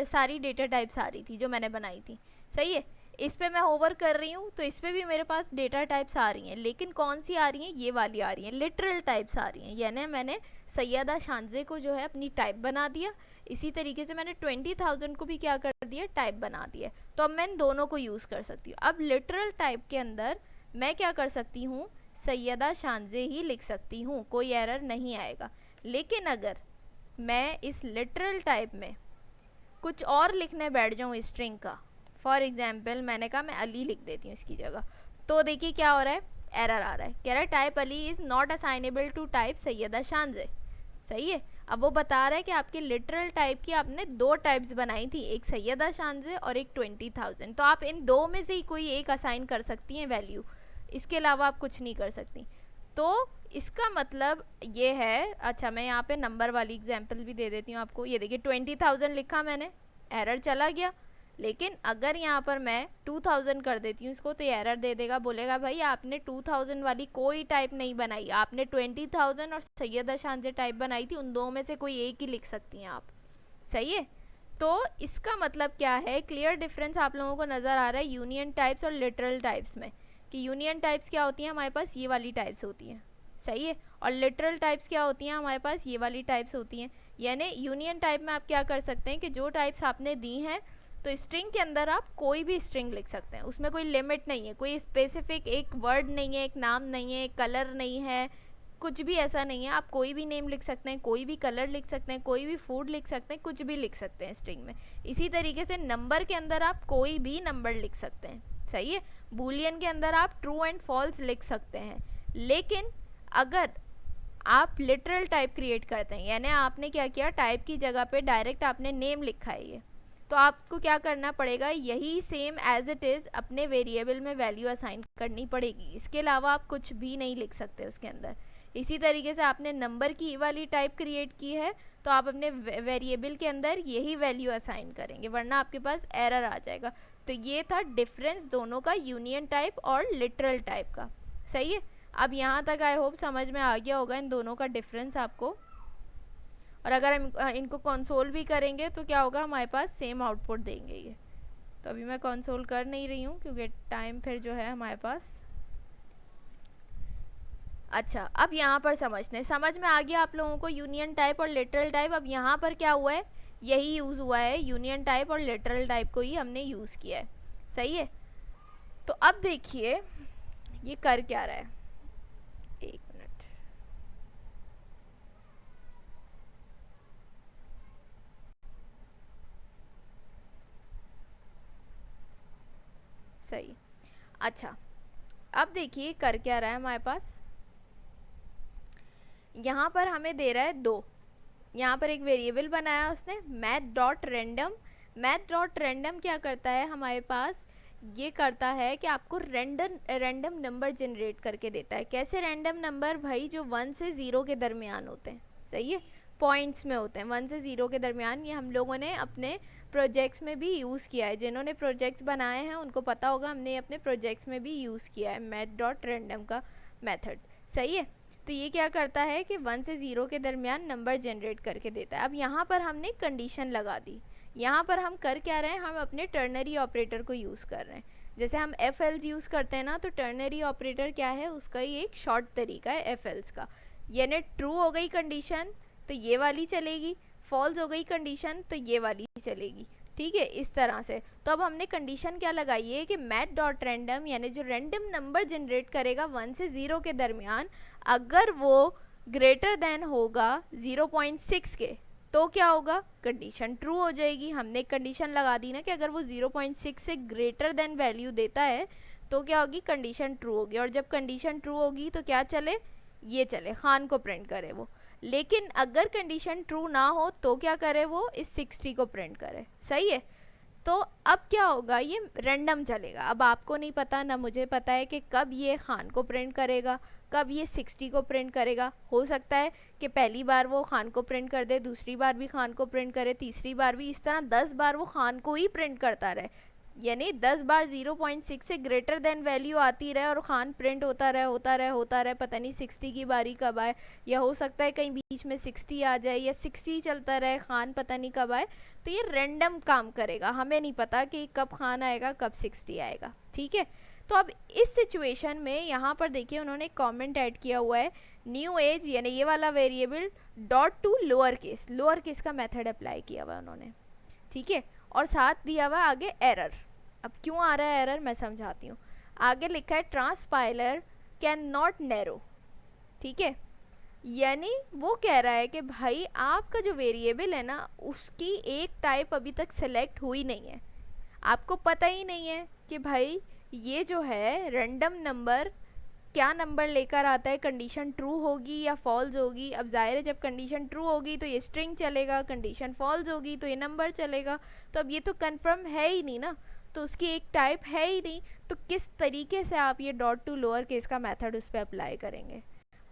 सारी डेटा टाइप्स आ रही थी जो मैंने बनाई थी, सही है। इस पर मैं होवर कर रही हूँ तो इस पर भी मेरे पास डेटा टाइप्स आ रही हैं, लेकिन कौन सी आ रही हैं, ये वाली आ रही हैं, लिटरल टाइप्स आ रही हैं। यानी मैंने सैयदा शानजे को जो है अपनी टाइप बना दिया, इसी तरीके से मैंने 20,000 को भी क्या कर दिया, टाइप बना दिया। तो अब मैं इन दोनों को यूज़ कर सकती हूँ। अब लिटरल टाइप के अंदर मैं क्या कर सकती हूँ, सैयदा शानजे ही लिख सकती हूँ, कोई एरर नहीं आएगा। लेकिन अगर मैं इस लिटरल टाइप में कुछ और लिखने बैठ जाऊँ स्ट्रिंग का, फॉर एग्जाम्पल मैंने कहा मैं अली लिख देती हूँ इसकी जगह, तो देखिए क्या हो रहा है, एरर आ रहा है, कह रहा है type Ali is not assignable to type Syeda शानजे, सही है। अब वो बता रहा है कि आपके लिटरल टाइप की आपने दो टाइप्स बनाई थी, एक सैयदा शानजे और एक 20,000, तो आप इन दो में से ही कोई एक असाइन कर सकती हैं वैल्यू, इसके अलावा आप कुछ नहीं कर सकती। तो इसका मतलब ये है, अच्छा मैं यहाँ पे नंबर वाली एग्जांपल भी दे देती हूँ आपको। ये देखिए 20,000 लिखा मैंने, एरर चला गया। लेकिन अगर यहाँ पर मैं 2000 कर देती हूँ इसको, तो ये एरर दे देगा, बोलेगा भाई आपने 2000 वाली कोई टाइप नहीं बनाई, आपने 20,000 और सैयदा शानजे टाइप बनाई थी, उन दो में से कोई एक ही लिख सकती हैं आप, सही है। तो इसका मतलब क्या है, क्लियर डिफरेंस आप लोगों को नज़र आ रहा है यूनियन टाइप्स और लिटरल टाइप्स में, कि यूनियन टाइप्स क्या होती हैं, हमारे पास ये वाली टाइप्स होती हैं, सही है। और लिटरल टाइप्स क्या होती हैं हमारे पास, ये वाली टाइप्स होती हैं। यानी यूनियन टाइप में आप क्या कर सकते हैं कि जो टाइप्स आपने दी हैं तो स्ट्रिंग के अंदर आप कोई भी स्ट्रिंग लिख सकते हैं, उसमें कोई लिमिट नहीं है, कोई स्पेसिफिक एक वर्ड नहीं है, एक नाम नहीं है, एक कलर नहीं है, कुछ भी ऐसा नहीं है। आप कोई भी नेम लिख सकते हैं, कोई भी कलर लिख सकते हैं, कोई भी फूड लिख सकते हैं, कुछ भी लिख सकते हैं स्ट्रिंग में। इसी तरीके से नंबर के अंदर आप कोई भी नंबर लिख सकते हैं, सही है। बूलियन के अंदर आप ट्रू एंड फॉल्स लिख सकते हैं। लेकिन अगर आप लिटरल टाइप क्रिएट करते हैं, यानी आपने क्या किया, टाइप की जगह पे डायरेक्ट आपने नेम लिखा है ये, तो आपको क्या करना पड़ेगा, यही सेम एज इट इज़ अपने वेरिएबल में वैल्यू असाइन करनी पड़ेगी। इसके अलावा आप कुछ भी नहीं लिख सकते उसके अंदर। इसी तरीके से आपने नंबर की वाली टाइप क्रिएट की है तो आप अपने वेरिएबल के अंदर यही वैल्यू असाइन करेंगे, वरना आपके पास एरर आ जाएगा। तो ये था डिफरेंस दोनों का, यूनियन टाइप और लिटरल टाइप का, सही है। अब यहाँ तक आई होप समझ में आ गया होगा इन दोनों का डिफरेंस आपको। और अगर हम इनको कंसोल भी करेंगे तो क्या होगा, हमारे पास सेम आउटपुट देंगे ये। तो अभी मैं कंसोल कर नहीं रही हूँ क्योंकि टाइम फिर जो है हमारे पास। अच्छा, अब यहाँ पर समझ में आ गया आप लोगों को यूनियन टाइप और लिटरल टाइप। अब यहाँ पर क्या हुआ है, यही यूज़ हुआ है, यूनियन टाइप और लिटरल टाइप को ही हमने यूज़ किया है, सही है। तो अब देखिए ये कर क्या रहा है, एक मिनट। सही, अच्छा अब देखिए कर क्या रहा है हमारे पास। यहाँ पर हमें दे रहा है 2, यहाँ पर एक वेरिएबल बनाया उसने math dot random. Math dot random क्या करता है हमारे पास, ये करता है कि आपको रैंडम नंबर जनरेट करके देता है। कैसे रैंडम नंबर, भाई जो 1 से 0 के दरमियान होते हैं, सही है, पॉइंट्स में होते हैं 1 से 0 के दरमियान। ये हम लोगों ने अपने प्रोजेक्ट्स में भी यूज़ किया है, जिन्होंने प्रोजेक्ट्स बनाए हैं उनको पता होगा, हमने अपने प्रोजेक्ट्स में भी यूज़ किया है मैथ डॉट रेंडम का मेथड, सही है। तो ये क्या करता है कि 1 से 0 के दरमियान नंबर जनरेट करके देता है। अब यहाँ पर हमने कंडीशन लगा दी, यहाँ पर हम कर क्या रहे हैं, हम अपने टर्नरी ऑपरेटर को यूज़ कर रहे हैं। जैसे हम एफ एल्स यूज़ करते हैं ना, तो टर्नरी ऑपरेटर क्या है, उसका ही एक शॉर्ट तरीका है एफ एल्स का। यानी ट्रू हो गई कंडीशन तो ये वाली चलेगी, फॉल्स हो गई कंडीशन तो ये वाली चलेगी, ठीक है, इस तरह से। तो अब हमने कंडीशन क्या लगाई है कि मैथ डॉट रैंडम, यानी जो रैंडम नंबर जनरेट करेगा 1 से 0 के दरमियान, अगर वो ग्रेटर देन होगा 0.6 के, तो क्या होगा, कंडीशन ट्रू हो जाएगी। हमने कंडीशन लगा दी ना कि अगर वो 0.6 से ग्रेटर देन वैल्यू देता है तो क्या होगी, कंडीशन ट्रू होगी। और जब कंडीशन ट्रू होगी तो क्या चले, ये चले, खान को प्रिंट करे वो। लेकिन अगर कंडीशन ट्रू ना हो तो क्या करे वो, इस 60 को प्रिंट करे, सही है। तो अब क्या होगा, ये रैंडम चलेगा। अब आपको नहीं पता ना मुझे पता है कि कब ये खान को प्रिंट करेगा, कब ये 60 को प्रिंट करेगा। हो सकता है कि पहली बार वो खान को प्रिंट कर दे, दूसरी बार भी खान को प्रिंट करे, तीसरी बार भी, इस तरह 10 बार वो खान को ही प्रिंट करता रहे। यानी 10 बार 0.6 से ग्रेटर देन वैल्यू आती रहे और खान प्रिंट होता रहे, पता नहीं 60 की बारी कब आए, या हो सकता है कहीं बीच में 60 आ जाए या 60 चलता रहे, खान पता नहीं कब आए। तो ये रैंडम काम करेगा, हमें नहीं पता कि कब खान आएगा कब 60 आएगा, ठीक है। तो अब इस सिचुएशन में यहाँ पर देखिए उन्होंने कमेंट ऐड किया हुआ है, न्यू एज यानी ये वाला variable dot to lower case का मेथड अप्लाई किया हुआ उन्होंने, ठीक है। और साथ दिया हुआ आगे एरर। अब क्यों आ रहा है एरर मैं समझाती हूँ। आगे लिखा है ट्रांसपाइलर कैन नॉट नैरो, ठीक है। यानी वो कह रहा है कि भाई आपका जो वेरिएबल है ना उसकी एक टाइप अभी तक सेलेक्ट हुई नहीं है, आपको पता ही नहीं है कि भाई ये जो है रैंडम नंबर क्या नंबर लेकर आता है, कंडीशन ट्रू होगी या फॉल्स होगी। अब जाहिर है जब कंडीशन ट्रू होगी तो ये स्ट्रिंग चलेगा, कंडीशन फॉल्स होगी तो ये नंबर चलेगा। तो अब ये तो कंफर्म है ही नहीं ना, तो उसकी एक टाइप है ही नहीं, तो किस तरीके से आप ये डॉट टू लोअर केस का मेथड उस पर अप्लाई करेंगे।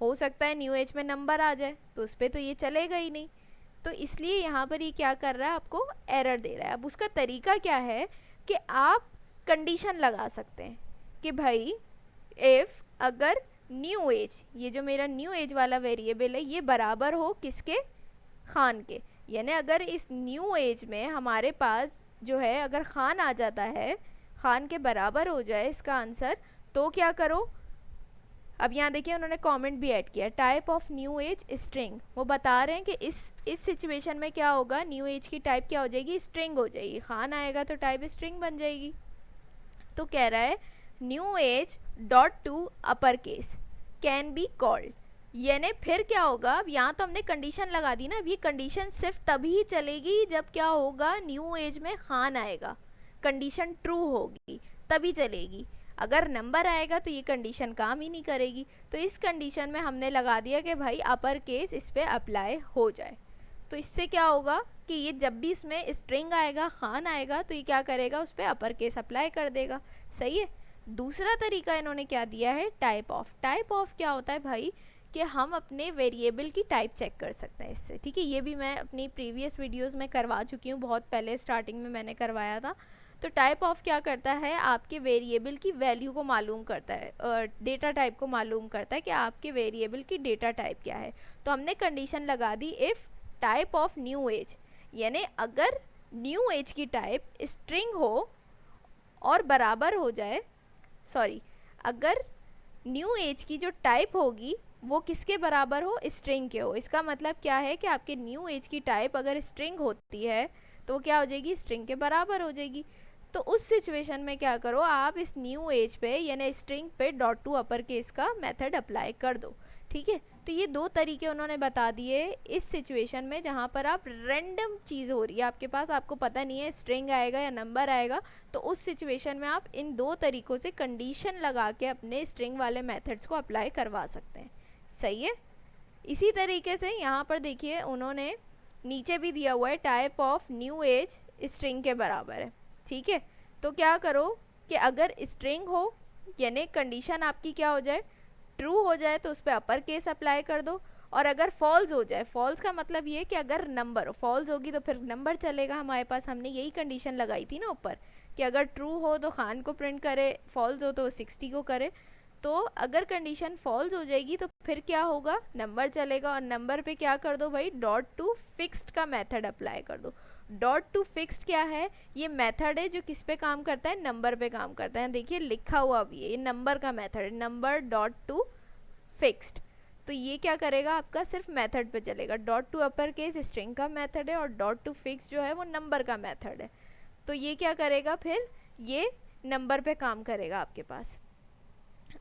हो सकता है न्यू एज में नंबर आ जाए तो उस पर तो ये चलेगा ही नहीं। तो इसलिए यहाँ पर ये क्या कर रहा है, आपको एरर दे रहा है। अब उसका तरीका क्या है कि आप कंडीशन लगा सकते हैं कि भाई इफ़ अगर न्यू एज, ये जो मेरा न्यू एज वाला वेरिएबल है ये बराबर हो किसके, खान के। यानी अगर इस न्यू एज में हमारे पास जो है अगर खान आ जाता है, खान के बराबर हो जाए इसका आंसर, तो क्या करो, अब यहाँ देखिए उन्होंने कमेंट भी ऐड किया, type of new as string. वो बता रहे हैं कि इस सिचुएशन में क्या होगा, न्यू एज की टाइप क्या हो जाएगी, स्ट्रिंग हो जाएगी। खान आएगा तो टाइप स्ट्रिंग बन जाएगी। तो कह रहा है new age dot to upper case can be called, यानी फिर क्या होगा, अब यहाँ तो हमने कंडीशन लगा दी ना, अब ये कंडीशन सिर्फ तभी चलेगी जब क्या होगा, न्यू एज में खान आएगा, कंडीशन ट्रू होगी तभी चलेगी। अगर नंबर आएगा तो ये कंडीशन काम ही नहीं करेगी। तो इस कंडीशन में हमने लगा दिया कि भाई अपर केस इस पर अप्लाई हो जाए। तो इससे क्या होगा कि ये जब भी इसमें स्ट्रिंग आएगा, खान आएगा, तो ये क्या करेगा, उस पर अपर केस अप्लाई कर देगा। सही है। दूसरा तरीका इन्होंने क्या दिया है, टाइप ऑफ। टाइप ऑफ क्या होता है भाई, कि हम अपने वेरिएबल की टाइप चेक कर सकते हैं इससे। ठीक है, ये भी मैं अपनी प्रीवियस वीडियोस में करवा चुकी हूँ, बहुत पहले स्टार्टिंग में मैंने करवाया था। तो टाइप ऑफ क्या करता है, आपके वेरिएबल की वैल्यू को मालूम करता है, डेटा टाइप को मालूम करता है कि आपके वेरिएबल की डेटा टाइप क्या है। तो हमने कंडीशन लगा दी, if type of new age, यानी अगर न्यू एज की टाइप स्ट्रिंग हो और बराबर हो जाए, सॉरी, अगर न्यू एज की जो टाइप होगी वो किसके बराबर हो, स्ट्रिंग के हो। इसका मतलब क्या है कि आपके न्यू एज की टाइप अगर स्ट्रिंग होती है तो वो क्या हो जाएगी, स्ट्रिंग के बराबर हो जाएगी। तो उस सिचुएशन में क्या करो, आप इस न्यू एज पे यानी स्ट्रिंग पे डॉट टू अपर केस का मेथड अप्लाई कर दो। ठीक है, तो ये दो तरीके उन्होंने बता दिए इस सिचुएशन में जहाँ पर आप रैंडम चीज़ हो रही है आपके पास, आपको पता नहीं है स्ट्रिंग आएगा या नंबर आएगा। तो उस सिचुएशन में आप इन दो तरीकों से कंडीशन लगा के अपने स्ट्रिंग वाले मेथड्स को अप्लाई करवा सकते हैं। सही है। इसी तरीके से यहाँ पर देखिए उन्होंने नीचे भी दिया हुआ है, type of new as string के बराबर है। ठीक है, तो क्या करो कि अगर स्ट्रिंग हो यानी कंडीशन आपकी क्या हो जाए, ट्रू हो जाए, तो उस पर अपर केस अप्लाई कर दो। और अगर फॉल्स हो जाए, फॉल्स का मतलब ये कि अगर नंबर फॉल्स होगी तो फिर नंबर चलेगा हमारे पास। हमने यही कंडीशन लगाई थी ना ऊपर कि अगर ट्रू हो तो खान को प्रिंट करे, फॉल्स हो तो 60 को करे। तो अगर कंडीशन फॉल्स हो जाएगी तो फिर क्या होगा, नंबर चलेगा। और नंबर पे क्या कर दो भाई, डॉट टू फिक्स्ड का मेथड अप्लाई कर दो। डॉट टू फिक्स्ड क्या है, ये मेथड है जो किस पे काम करता है, नंबर पे काम करता है। देखिए लिखा हुआ भी है, ये नंबर का मेथड है, नंबर डॉट टू फिक्स्ड। तो ये क्या करेगा, आपका सिर्फ मेथड पे चलेगा। Dot to upper case string का मेथड है और डॉट टू फिक्स जो है वो नंबर का मेथड है। तो ये क्या करेगा, फिर ये नंबर पे काम करेगा आपके पास।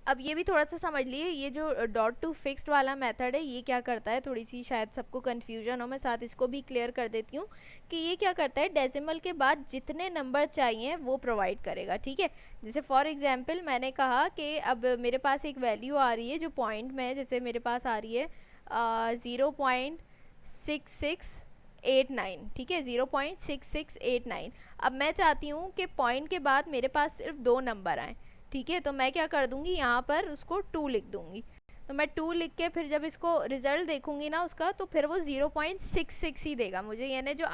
अब ये भी थोड़ा सा समझ लिए, ये जो डॉट टू फिक्स्ड वाला मेथड है ये क्या करता है, थोड़ी सी शायद सबको कन्फ्यूजन हो, मैं साथ इसको भी क्लियर कर देती हूँ कि ये क्या करता है, डेसिमल के बाद जितने नंबर चाहिए वो प्रोवाइड करेगा। ठीक है, जैसे फॉर एग्जांपल मैंने कहा कि अब मेरे पास एक वैल्यू आ रही है जो पॉइंट में है, जैसे मेरे पास आ रही है 0.6689। ठीक है, 0.6689। अब मैं चाहती हूँ कि पॉइंट के बाद मेरे पास सिर्फ दो नंबर आए। ठीक है, तो मैं क्या कर दूंगी, यहाँ पर उसको 2 लिख दूंगी। तो मैं 2 लिख के फिर जब इसको रिजल्ट देखूंगी ना उसका, तो फिर वो 0.66 ही देगा मुझे, यानी जो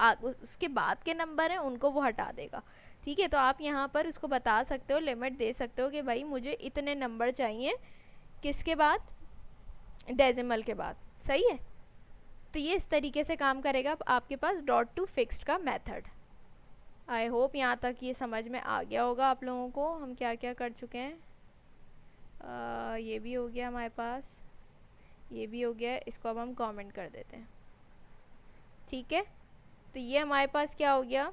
उसके बाद के नंबर हैं उनको वो हटा देगा। ठीक है, तो आप यहाँ पर उसको बता सकते हो, लिमिट दे सकते हो कि भाई मुझे इतने नंबर चाहिए, किसके बाद, डेसिमल के बाद। सही है, तो ये इस तरीके से काम करेगा आपके पास डॉट टू फिक्स्ड का मेथड। आई होप यहाँ तक ये समझ में आ गया होगा आप लोगों को हम क्या क्या कर चुके हैं। ये भी हो गया हमारे पास, ये भी हो गया, इसको अब हम कमेंट कर देते हैं। ठीक है, तो ये हमारे पास क्या हो गया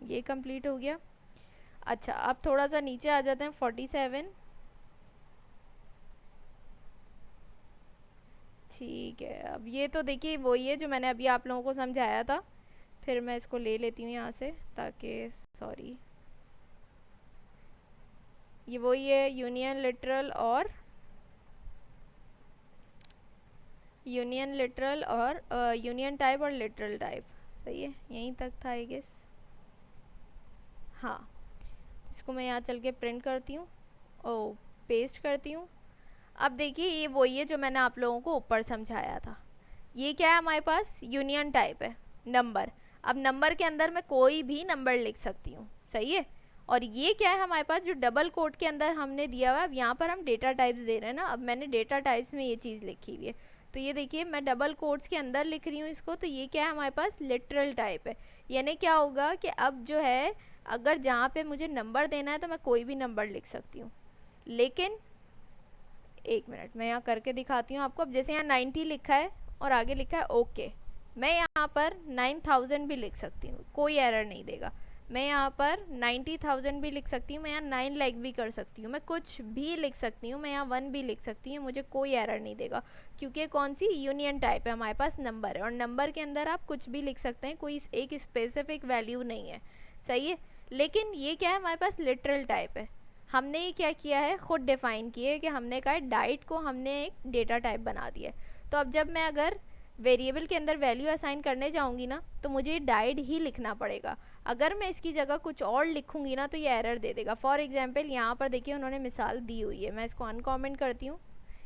ये कंप्लीट हो गया। अच्छा, अब थोड़ा सा नीचे आ जाते हैं, 47। ठीक है, अब ये तो देखिए वही है जो मैंने अभी आप लोगों को समझाया था। फिर मैं इसको ले लेती हूँ यहाँ से, ताकि, सॉरी, ये वही है, यूनियन लिटरल और यूनियन टाइप और लिटरल टाइप। सही है, यहीं तक था आई गेस। हाँ, इसको मैं यहाँ चल के प्रिंट करती हूँ, ओ पेस्ट करती हूँ। अब देखिए ये वही है जो मैंने आप लोगों को ऊपर समझाया था। ये क्या है हमारे पास, यूनियन टाइप है, नंबर। अब नंबर के अंदर मैं कोई भी नंबर लिख सकती हूँ। सही है, और ये क्या है हमारे पास, जो डबल कोट के अंदर हमने दिया हुआ है। अब यहाँ पर हम डेटा टाइप्स दे रहे हैं ना, अब मैंने डेटा टाइप्स में ये चीज़ लिखी हुई है। तो ये देखिए मैं डबल कोट्स के अंदर लिख रही हूँ इसको। तो ये क्या है हमारे पास, लिटरल टाइप है। यानी क्या होगा कि अब जो है, अगर जहाँ पे मुझे नंबर देना है तो मैं कोई भी नंबर लिख सकती हूँ, लेकिन एक मिनट मैं यहाँ करके दिखाती हूँ आपको। अब जैसे यहाँ 90 लिखा है और आगे लिखा है ओके, मैं यहाँ पर 9000 भी लिख सकती हूँ, कोई एरर नहीं देगा। मैं यहाँ पर 90,000 भी लिख सकती हूँ, मैं यहाँ 9 लाख भी कर सकती हूँ, मैं कुछ भी लिख सकती हूँ, मैं यहाँ 1 भी लिख सकती हूँ, मुझे कोई एरर नहीं देगा, क्योंकि कौन सी यूनियन टाइप है, हमारे पास नंबर है, और नंबर के अंदर आप कुछ भी लिख सकते हैं, कोई एक स्पेसिफिक वैल्यू नहीं है। सही है। लेकिन ये क्या है, हमारे पास लिटरल टाइप है। हमने ये क्या किया है, खुद डिफाइन किया है कि हमने कहा डाइट को हमने एक डेटा टाइप बना दिया है। तो अब जब मैं अगर वेरिएबल के अंदर वैल्यू असाइन करने जाऊंगी ना, तो मुझे डाइड ही लिखना पड़ेगा। अगर मैं इसकी जगह कुछ और लिखूंगी ना, तो ये एरर दे देगा। फॉर एग्जाम्पल यहाँ पर देखिए उन्होंने मिसाल दी हुई है, मैं इसको अनकॉमेंट करती हूँ।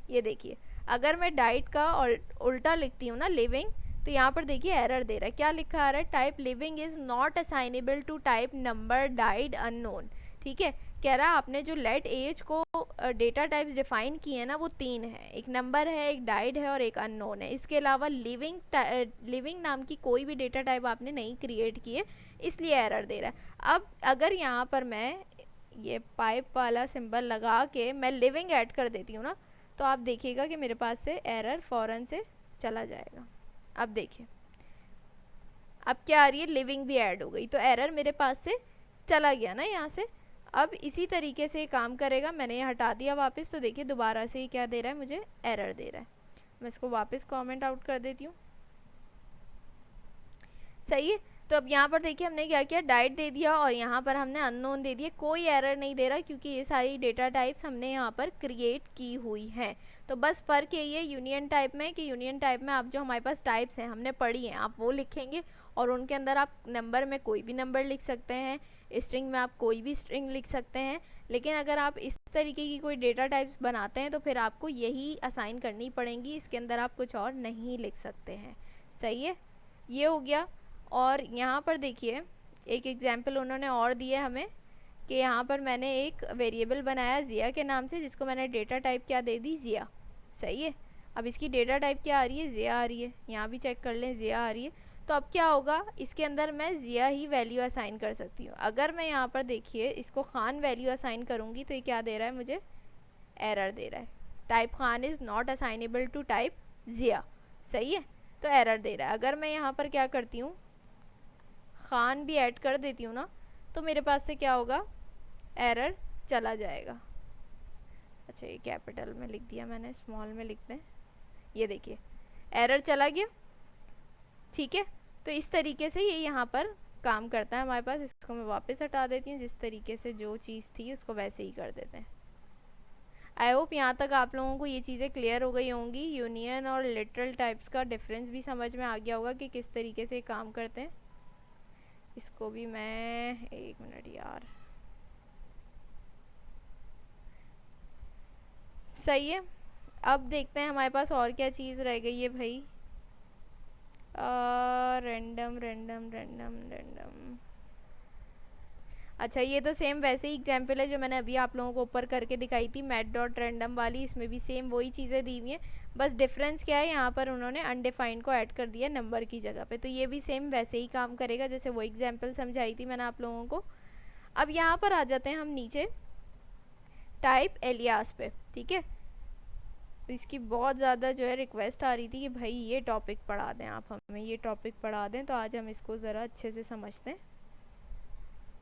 ये देखिए, अगर मैं डाइट का उल्टा लिखती हूँ ना, लिविंग, तो यहाँ पर देखिए एरर दे रहा है। क्या लिखा आ रहा है, type living is not assignable to type number died unknown. ठीक है, कह रहा है आपने जो लेट एज को डेटा टाइप्स डिफाइन किए हैं ना, वो 3 है, एक नंबर है, एक डाइड है और एक अननोन है। इसके अलावा लिविंग नाम की कोई भी डेटा टाइप आपने नहीं क्रिएट की है, इसलिए एरर दे रहा है। अब अगर यहाँ पर मैं ये पाइप वाला सिंबल लगा के मैं लिविंग ऐड कर देती हूँ ना, तो आप देखिएगा कि मेरे पास से एरर फ़ौरन से चला जाएगा। अब देखिए, अब क्या आ रही है, लिविंग भी ऐड हो गई, तो एरर मेरे पास से चला गया ना यहाँ से। अब इसी तरीके से काम करेगा। मैंने ये हटा दिया वापस, तो देखिए दोबारा से ही क्या दे रहा है, मुझे एरर दे रहा है। मैं इसको वापस कमेंट आउट कर देती हूँ। सही है। तो अब यहाँ पर देखिए हमने क्या किया, डाइट दे दिया और यहाँ पर हमने अननोन दे दिया, कोई एरर नहीं दे रहा, क्योंकि ये सारी डेटा टाइप्स हमने यहाँ पर क्रिएट की हुई हैं। तो बस फ़र्क यही है यूनियन टाइप में, कि यूनियन टाइप में आप जो हमारे पास टाइप्स हैं हमने पढ़ी हैं, आप वो लिखेंगे, और उनके अंदर आप नंबर में कोई भी नंबर लिख सकते हैं, स्ट्रिंग में आप कोई भी स्ट्रिंग लिख सकते हैं। लेकिन अगर आप इस तरीके की कोई डेटा टाइप्स बनाते हैं, तो फिर आपको यही असाइन करनी पड़ेंगी, इसके अंदर आप कुछ और नहीं लिख सकते हैं। सही है, ये हो गया। और यहाँ पर देखिए एक एग्जाम्पल उन्होंने और दिया हमें, कि यहाँ पर मैंने एक वेरिएबल बनाया जिया के नाम से, जिसको मैंने डेटा टाइप क्या दे दी, जिया। सही है। अब इसकी डेटा टाइप क्या आ रही है, जिया आ रही है, यहाँ भी चेक कर लें, जिया आ रही है। तो अब क्या होगा, इसके अंदर मैं जिया ही वैल्यू असाइन कर सकती हूँ। अगर मैं यहाँ पर देखिए इसको खान वैल्यू असाइन करूँगी, तो ये क्या दे रहा है, मुझे एरर दे रहा है, type Khan is not assignable to type Zia. सही है, तो एरर दे रहा है। अगर मैं यहाँ पर क्या करती हूँ, खान भी ऐड कर देती हूँ ना, तो मेरे पास से क्या होगा, एरर चला जाएगा। अच्छा, ये कैपिटल में लिख दिया मैंने, स्मॉल में लिखते हैं। ये देखिए एरर चला गया। ठीक है, तो इस तरीके से ये यहाँ पर काम करता है हमारे पास। इसको मैं वापस हटा देती हूँ, जिस तरीके से जो चीज़ थी उसको वैसे ही कर देते हैं। आई होप यहाँ तक आप लोगों को ये चीज़ें क्लियर हो गई होंगी। यूनियन और लिटरल टाइप्स का डिफरेंस भी समझ में आ गया होगा कि किस तरीके से काम करते हैं। इसको भी मैं, एक मिनट यार, सही है। अब देखते हैं हमारे पास और क्या चीज़ रह गई है भाई। Random random random random. अच्छा, ये तो सेम वैसे ही एग्जाम्पल है जो मैंने अभी आप लोगों को ऊपर करके दिखाई थी, मैट डॉट रैंडम वाली। इसमें भी सेम वही चीज़ें दी हुई हैं, बस डिफरेंस क्या है, यहाँ पर उन्होंने अनडिफाइंड को ऐड कर दिया नंबर की जगह पे। तो ये भी सेम वैसे ही काम करेगा जैसे वो एग्जाम्पल समझाई थी मैंने आप लोगों को। अब यहाँ पर आ जाते हैं हम नीचे टाइप एलियास पे। ठीक है, तो इसकी बहुत ज़्यादा जो है रिक्वेस्ट आ रही थी कि भाई ये टॉपिक पढ़ा दें, आप हमें ये टॉपिक पढ़ा दें। तो आज हम इसको ज़रा अच्छे से समझते हैं।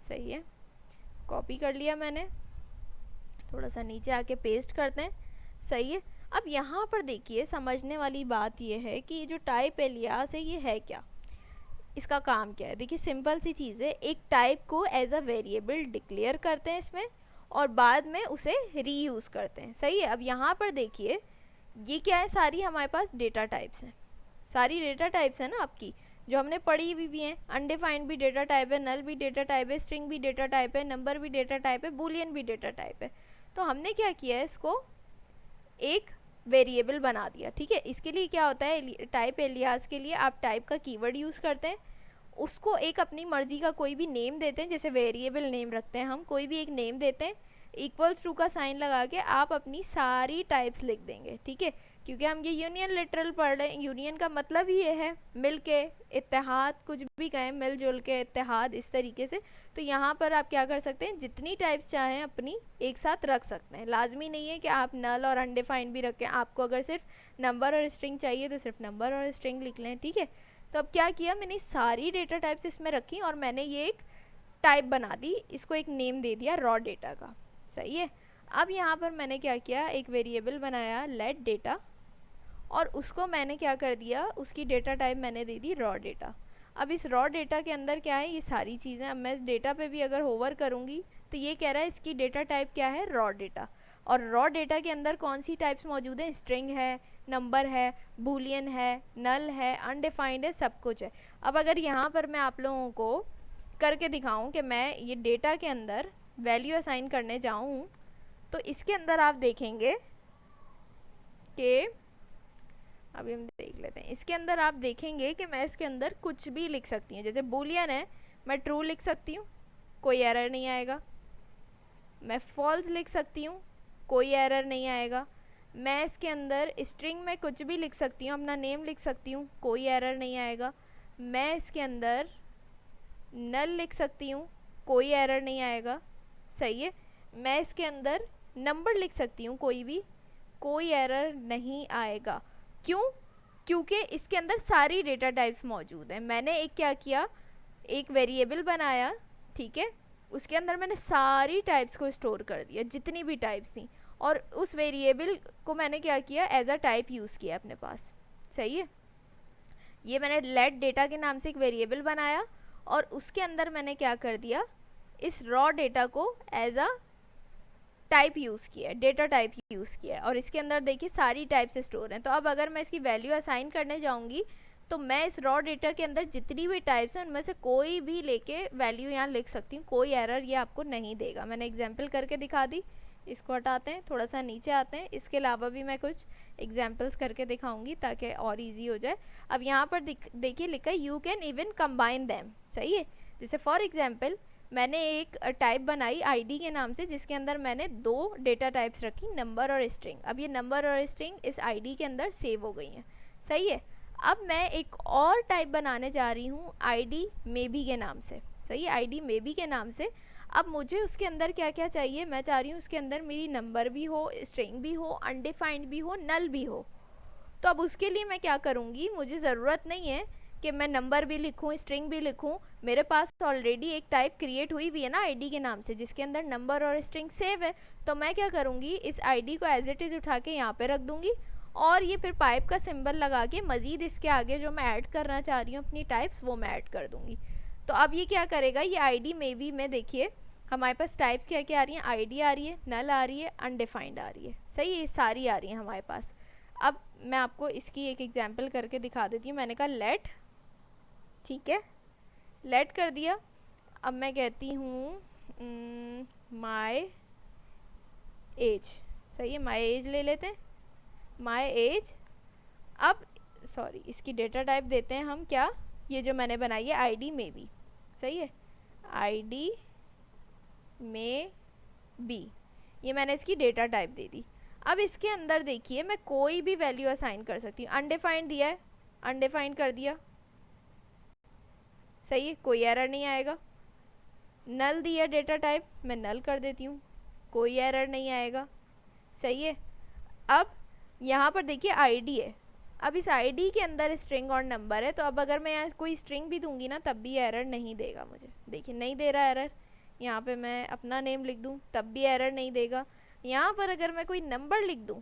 सही है, कॉपी कर लिया मैंने, थोड़ा सा नीचे आके पेस्ट करते हैं। सही है। अब यहाँ पर देखिए समझने वाली बात ये है कि ये जो टाइप एलियास है ये है क्या, इसका काम क्या है। देखिए सिंपल सी चीज़ है, एक टाइप को एज अ वेरिएबल डिक्लेयर करते हैं इसमें, और बाद में उसे रीयूज़ करते हैं। सही है। अब यहाँ पर देखिए ये क्या है, सारी हमारे पास डेटा टाइप्स हैं, सारी डेटा टाइप्स है ना आपकी, जो हमने पढ़ी हुई भी हैं। अनडिफाइंड भी डेटा टाइप है, नल भी डेटा टाइप है, स्ट्रिंग भी डेटा टाइप है, नंबर भी डेटा टाइप है, बूलियन भी डेटा टाइप है। तो हमने क्या किया है, इसको एक वेरिएबल बना दिया। ठीक है, इसके लिए क्या होता है, टाइप एलियास के लिए आप टाइप का कीवर्ड यूज़ करते हैं, उसको एक अपनी मर्जी का कोई भी नेम देते हैं, जैसे वेरिएबल नेम रखते हैं हम, कोई भी एक नेम देते हैं, इक्वल्स टू का साइन लगा के आप अपनी सारी टाइप्स लिख देंगे, ठीक है। क्योंकि हम ये यूनियन लिटरल पढ़ रहे हैं, यूनियन का मतलब ही ये है मिल के, इत्तेहाद, कुछ भी कहें, मिलजुल के, इत्तेहाद, इस तरीके से। तो यहाँ पर आप क्या कर सकते हैं, जितनी टाइप्स चाहें अपनी एक साथ रख सकते हैं। लाजमी नहीं है कि आप नल और अनडिफाइंड भी रखें, आपको अगर सिर्फ नंबर और स्ट्रिंग चाहिए तो सिर्फ नंबर और स्ट्रिंग लिख लें, ठीक है। तो अब क्या किया, मैंने सारी डेटा टाइप्स इसमें रखी और मैंने ये एक टाइप बना दी, इसको एक नेम दे दिया रॉ डेटा का, सही है। अब यहाँ पर मैंने क्या किया, एक वेरिएबल बनाया लेट डेटा, और उसको मैंने क्या कर दिया, उसकी डेटा टाइप मैंने दे दी रॉ डेटा। अब इस रॉ डेटा के अंदर क्या है, ये सारी चीज़ें। अब मैं इस डेटा पे भी अगर होवर करूँगी तो ये कह रहा है इसकी डेटा टाइप क्या है, रॉ डेटा। और रॉ डेटा के अंदर कौन सी टाइप्स मौजूद हैं, स्ट्रिंग है, नंबर है, बूलियन है, नल है, अनडिफाइंड है, सब कुछ है। अब अगर यहाँ पर मैं आप लोगों को करके दिखाऊं कि मैं ये डेटा के अंदर वैल्यू असाइन करने जाऊं, तो इसके अंदर आप देखेंगे कि अभी हम देख लेते हैं, इसके अंदर आप देखेंगे कि मैं इसके अंदर कुछ भी लिख सकती हूँ। जैसे बूलियन है, मैं ट्रू लिख सकती हूँ, कोई एरर नहीं आएगा। मैं फॉल्स लिख सकती हूँ, कोई एरर नहीं आएगा। मैं इसके अंदर स्ट्रिंग में कुछ भी लिख सकती हूँ, अपना नेम लिख सकती हूँ, कोई एरर नहीं आएगा। मैं इसके अंदर नल लिख सकती हूँ, कोई एरर नहीं आएगा, सही है। मैं इसके अंदर नंबर लिख सकती हूँ कोई भी, कोई एरर नहीं आएगा। क्यों? क्योंकि इसके अंदर सारी डेटा टाइप्स मौजूद हैं। मैंने एक क्या किया, एक वेरिएबल बनाया, ठीक है, उसके अंदर मैंने सारी टाइप्स को स्टोर कर दिया, जितनी भी टाइप्स थी, और उस वेरिएबल को मैंने क्या किया, एज अ टाइप यूज़ किया अपने पास, सही है। ये मैंने लेट डेटा के नाम से एक वेरिएबल बनाया और उसके अंदर मैंने क्या कर दिया, इस रॉ डेटा को एज अ टाइप यूज़ किया है, डेटा टाइप यूज़ किया है, और इसके अंदर देखिए सारी टाइप्स स्टोर हैं। तो अब अगर मैं इसकी वैल्यू असाइन करने जाऊंगी तो मैं इस रॉ डेटा के अंदर जितनी भी टाइप्स हैं उनमें से कोई भी लेके वैल्यू यहाँ लिख सकती हूँ, कोई एरर ये आपको नहीं देगा। मैंने एग्जाम्पल करके दिखा दी। इसको हटाते हैं, थोड़ा सा नीचे आते हैं, इसके अलावा भी मैं कुछ एग्जाम्पल्स करके दिखाऊंगी ताकि और ईजी हो जाए। अब यहाँ पर देखिए लिखा है you can even combine them, सही है। जैसे फॉर एग्जाम्पल मैंने एक टाइप बनाई आईडी के नाम से, जिसके अंदर मैंने दो डेटा टाइप्स रखी, नंबर और स्ट्रिंग। अब ये नंबर और स्ट्रिंग इस आईडी के अंदर सेव हो गई हैं, सही है। अब मैं एक और टाइप बनाने जा रही हूँ आईडी मेबी के नाम से, सही है, आईडी मेबी के नाम से। अब मुझे उसके अंदर क्या क्या चाहिए, मैं चाह रही हूँ उसके अंदर मेरी नंबर भी हो, स्ट्रिंग भी हो, अनडिफाइंड भी हो, नल भी हो। तो अब उसके लिए मैं क्या करूँगी, मुझे ज़रूरत नहीं है कि मैं नंबर भी लिखूँ, स्ट्रिंग भी लिखूँ। मेरे पास ऑलरेडी एक टाइप क्रिएट हुई भी है ना आईडी के नाम से, जिसके अंदर नंबर और स्ट्रिंग सेव है। तो मैं क्या करूँगी, इस आईडी को एज इट इज़ उठा के यहाँ पे रख दूँगी, और ये फिर पाइप का सिंबल लगा के मज़ीद इसके आगे जो मैं ऐड करना चाह रही हूँ अपनी टाइप्स, वो मैं ऐड कर दूँगी। तो अब ये क्या करेगा, ये आईडी में भी में देखिए हमारे पास टाइप्स क्या क्या आ रही हैं, आईडी आ रही है, नल आ रही है, अनडिफाइंड आ रही है, सही है, सारी आ रही हैं हमारे पास। अब मैं आपको इसकी एक एग्जांपल करके दिखा देती हूँ। मैंने कहा लेट, ठीक है, लेट कर दिया। अब मैं कहती हूँ माय एज, सही है, माय एज ले लेते हैं, माय एज। अब सॉरी, इसकी डेटा टाइप देते हैं हम क्या, ये जो मैंने बनाई है आईडी में भी, सही है, आईडी में बी, ये मैंने इसकी डेटा टाइप दे दी। अब इसके अंदर देखिए मैं कोई भी वैल्यू असाइन कर सकती हूँ। अनडिफाइंड दिया है, अनडिफाइंड कर दिया, सही है, कोई एरर नहीं आएगा। नल दिया डेटा टाइप, मैं नल कर देती हूँ, कोई एरर नहीं आएगा, सही है। अब यहाँ पर देखिए आईडी है, अब इस आईडी के अंदर स्ट्रिंग और नंबर है, तो अब अगर मैं यहाँ कोई स्ट्रिंग भी दूंगी ना तब भी एरर नहीं देगा मुझे, देखिए नहीं दे रहा एरर। यहाँ पे मैं अपना नेम लिख दूँ तब भी एरर नहीं देगा। यहाँ पर अगर मैं कोई नंबर लिख दूँ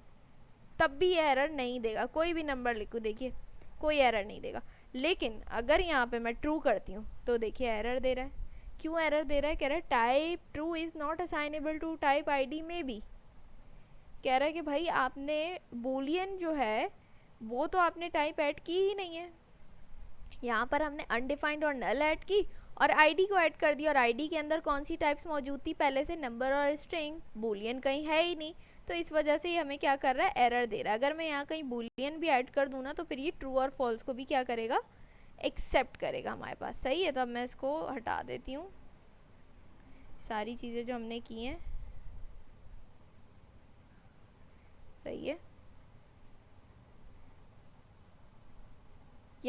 तब भी एरर नहीं देगा, कोई भी नंबर लिखूँ देखिए कोई एरर नहीं देगा। लेकिन अगर यहाँ पे मैं ट्रू करती हूँ तो देखिए एरर दे रहा है। क्यों एरर दे रहा है, कह रहा है type true is not assignable to type ID में बी। कह रहा है कि भाई आपने बूलियन जो है वो तो आपने टाइप ऐड की ही नहीं है। यहाँ पर हमने अनडिफाइंड और नल ऐड की और आईडी को ऐड कर दिया, और आईडी के अंदर कौन सी टाइप्स मौजूद थी पहले से, नंबर और स्ट्रिंग, बूलियन कहीं है ही नहीं। तो इस वजह से ये हमें क्या कर रहा है, एरर दे रहा है। अगर मैं यहाँ कहीं बूलियन भी ऐड कर दूँ ना तो फिर ये ट्रू और फॉल्स को भी क्या करेगा, एक्सेप्ट करेगा हमारे पास, सही है। तो अब मैं इसको हटा देती हूँ, सारी चीज़ें जो हमने की हैं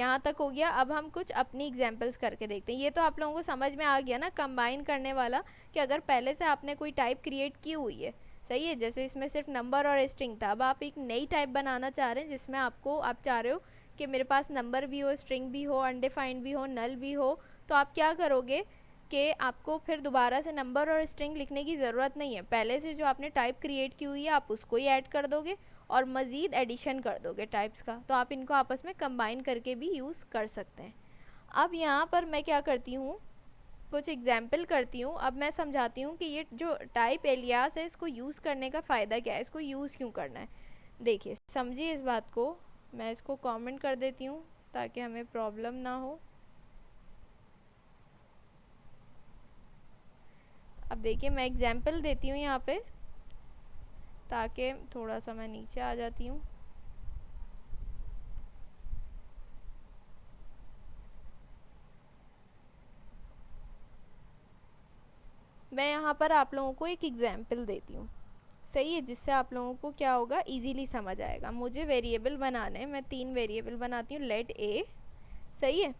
यहाँ तक हो गया। अब हम कुछ अपनी एग्जांपल्स करके देखते हैं। ये तो आप लोगों को समझ में आ गया ना कंबाइन करने वाला, कि अगर पहले से आपने कोई टाइप क्रिएट की हुई है, सही है, जैसे इसमें सिर्फ नंबर और स्ट्रिंग था, अब आप एक नई टाइप बनाना चाह रहे हैं जिसमें आप चाह रहे हो कि मेरे पास नंबर भी हो, स्ट्रिंग भी हो, अनडिफाइंड भी हो, नल भी हो। तो आप क्या करोगे कि आपको फिर दोबारा से नंबर और स्ट्रिंग लिखने की ज़रूरत नहीं है, पहले से जो आपने टाइप क्रिएट की हुई है आप उसको ही ऐड कर दोगे और मज़ीद एडिशन कर दोगे टाइप्स का। तो आप इनको आपस में कंबाइन करके भी यूज़ कर सकते हैं। अब यहाँ पर मैं क्या करती हूँ, कुछ एग्जाम्पल करती हूँ। अब मैं समझाती हूँ कि ये जो टाइप एलियास है इसको यूज़ करने का फ़ायदा क्या है, इसको यूज़ क्यों करना है। देखिए समझिए इस बात को। मैं इसको कमेंट कर देती हूँ ताकि हमें प्रॉब्लम ना हो। अब देखिए मैं एग्जाम्पल देती हूँ यहाँ पे, ताकि थोड़ा सा मैं नीचे आ जाती हूँ। मैं यहाँ पर आप लोगों को एक एग्जाम्पल देती हूँ, सही है, जिससे आप लोगों को क्या होगा, इजीली समझ आएगा। मुझे वेरिएबल बनाने, मैं 3 वेरिएबल बनाती हूँ, लेट ए, सही है।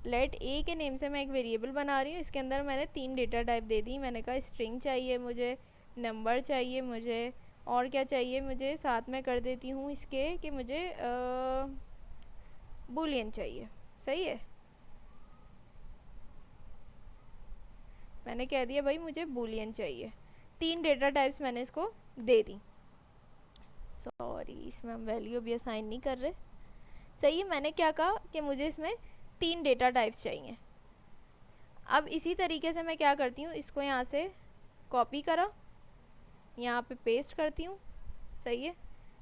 लेट ए के नेम से मैं एक वेरिएबल बना रही हूँ। इसके अंदर मैंने 3 डेटा टाइप दे दी। मैंने कहा स्ट्रिंग चाहिए मुझे, नंबर चाहिए मुझे, और क्या चाहिए मुझे, साथ में कर देती हूँ इसके कि मुझे बूलियन चाहिए, सही है। मैंने कह दिया भाई मुझे बूलियन चाहिए। 3 डेटा टाइप्स मैंने इसको दे दी। सॉरी, इसमें हम वैल्यू भी असाइन नहीं कर रहे, सही है। मैंने क्या कहा कि मुझे इसमें 3 डेटा टाइप्स चाहिए। अब इसी तरीके से मैं क्या करती हूँ, इसको यहाँ से कॉपी करा, यहाँ पे पेस्ट करती हूँ, सही है।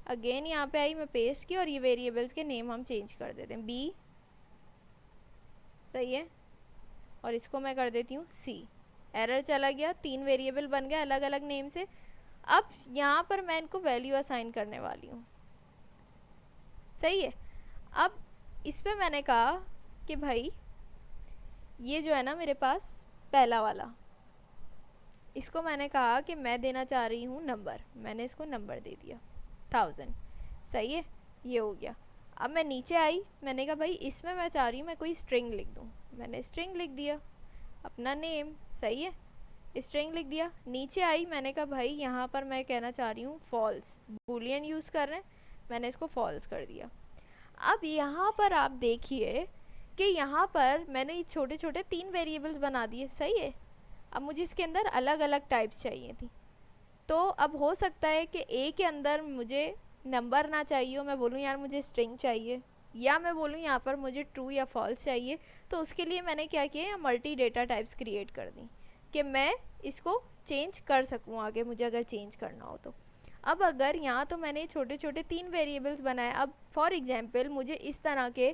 अगेन यहाँ पे आई, मैं पेस्ट की, और ये वेरिएबल्स के नेम हम चेंज कर देते हैं, बी, सही है, और इसको मैं कर देती हूँ सी। एरर चला गया, 3 वेरिएबल बन गए अलग अलग नेम से। अब यहाँ पर मैं इनको वैल्यू असाइन करने वाली हूँ, सही है। अब इस पे मैंने कहा कि भाई ये जो है ना मेरे पास पहला वाला, इसको मैंने कहा कि मैं देना चाह रही हूँ नंबर, मैंने इसको नंबर दे दिया 1000, सही है, ये हो गया। अब मैं नीचे आई, मैंने कहा भाई इसमें मैं चाह रही हूँ मैं कोई स्ट्रिंग लिख दूँ, मैंने स्ट्रिंग लिख दिया, अपना नेम, सही है, स्ट्रिंग लिख दिया। नीचे आई, मैंने कहा भाई यहाँ पर मैं कहना चाह रही हूँ फॉल्स, बूलियन यूज़ कर रहे हैं, मैंने इसको फॉल्स कर दिया। अब यहाँ पर आप देखिए कि यहाँ पर मैंने छोटे छोटे 3 वेरिएबल्स बना दिए, सही है। अब मुझे इसके अंदर अलग अलग टाइप्स चाहिए थी, तो अब हो सकता है कि ए के अंदर मुझे नंबर ना चाहिए हो, मैं बोलूँ यार मुझे स्ट्रिंग चाहिए, या मैं बोलूँ यहाँ पर मुझे ट्रू या फॉल्स चाहिए। तो उसके लिए मैंने क्या किया, मल्टी डेटा टाइप्स क्रिएट कर दी कि मैं इसको चेंज कर सकूँ आगे, मुझे अगर चेंज करना हो तो। अब अगर यहाँ तो मैंने छोटे छोटे 3 वेरिएबल्स बनाए, अब फॉर एग्जांपल मुझे इस तरह के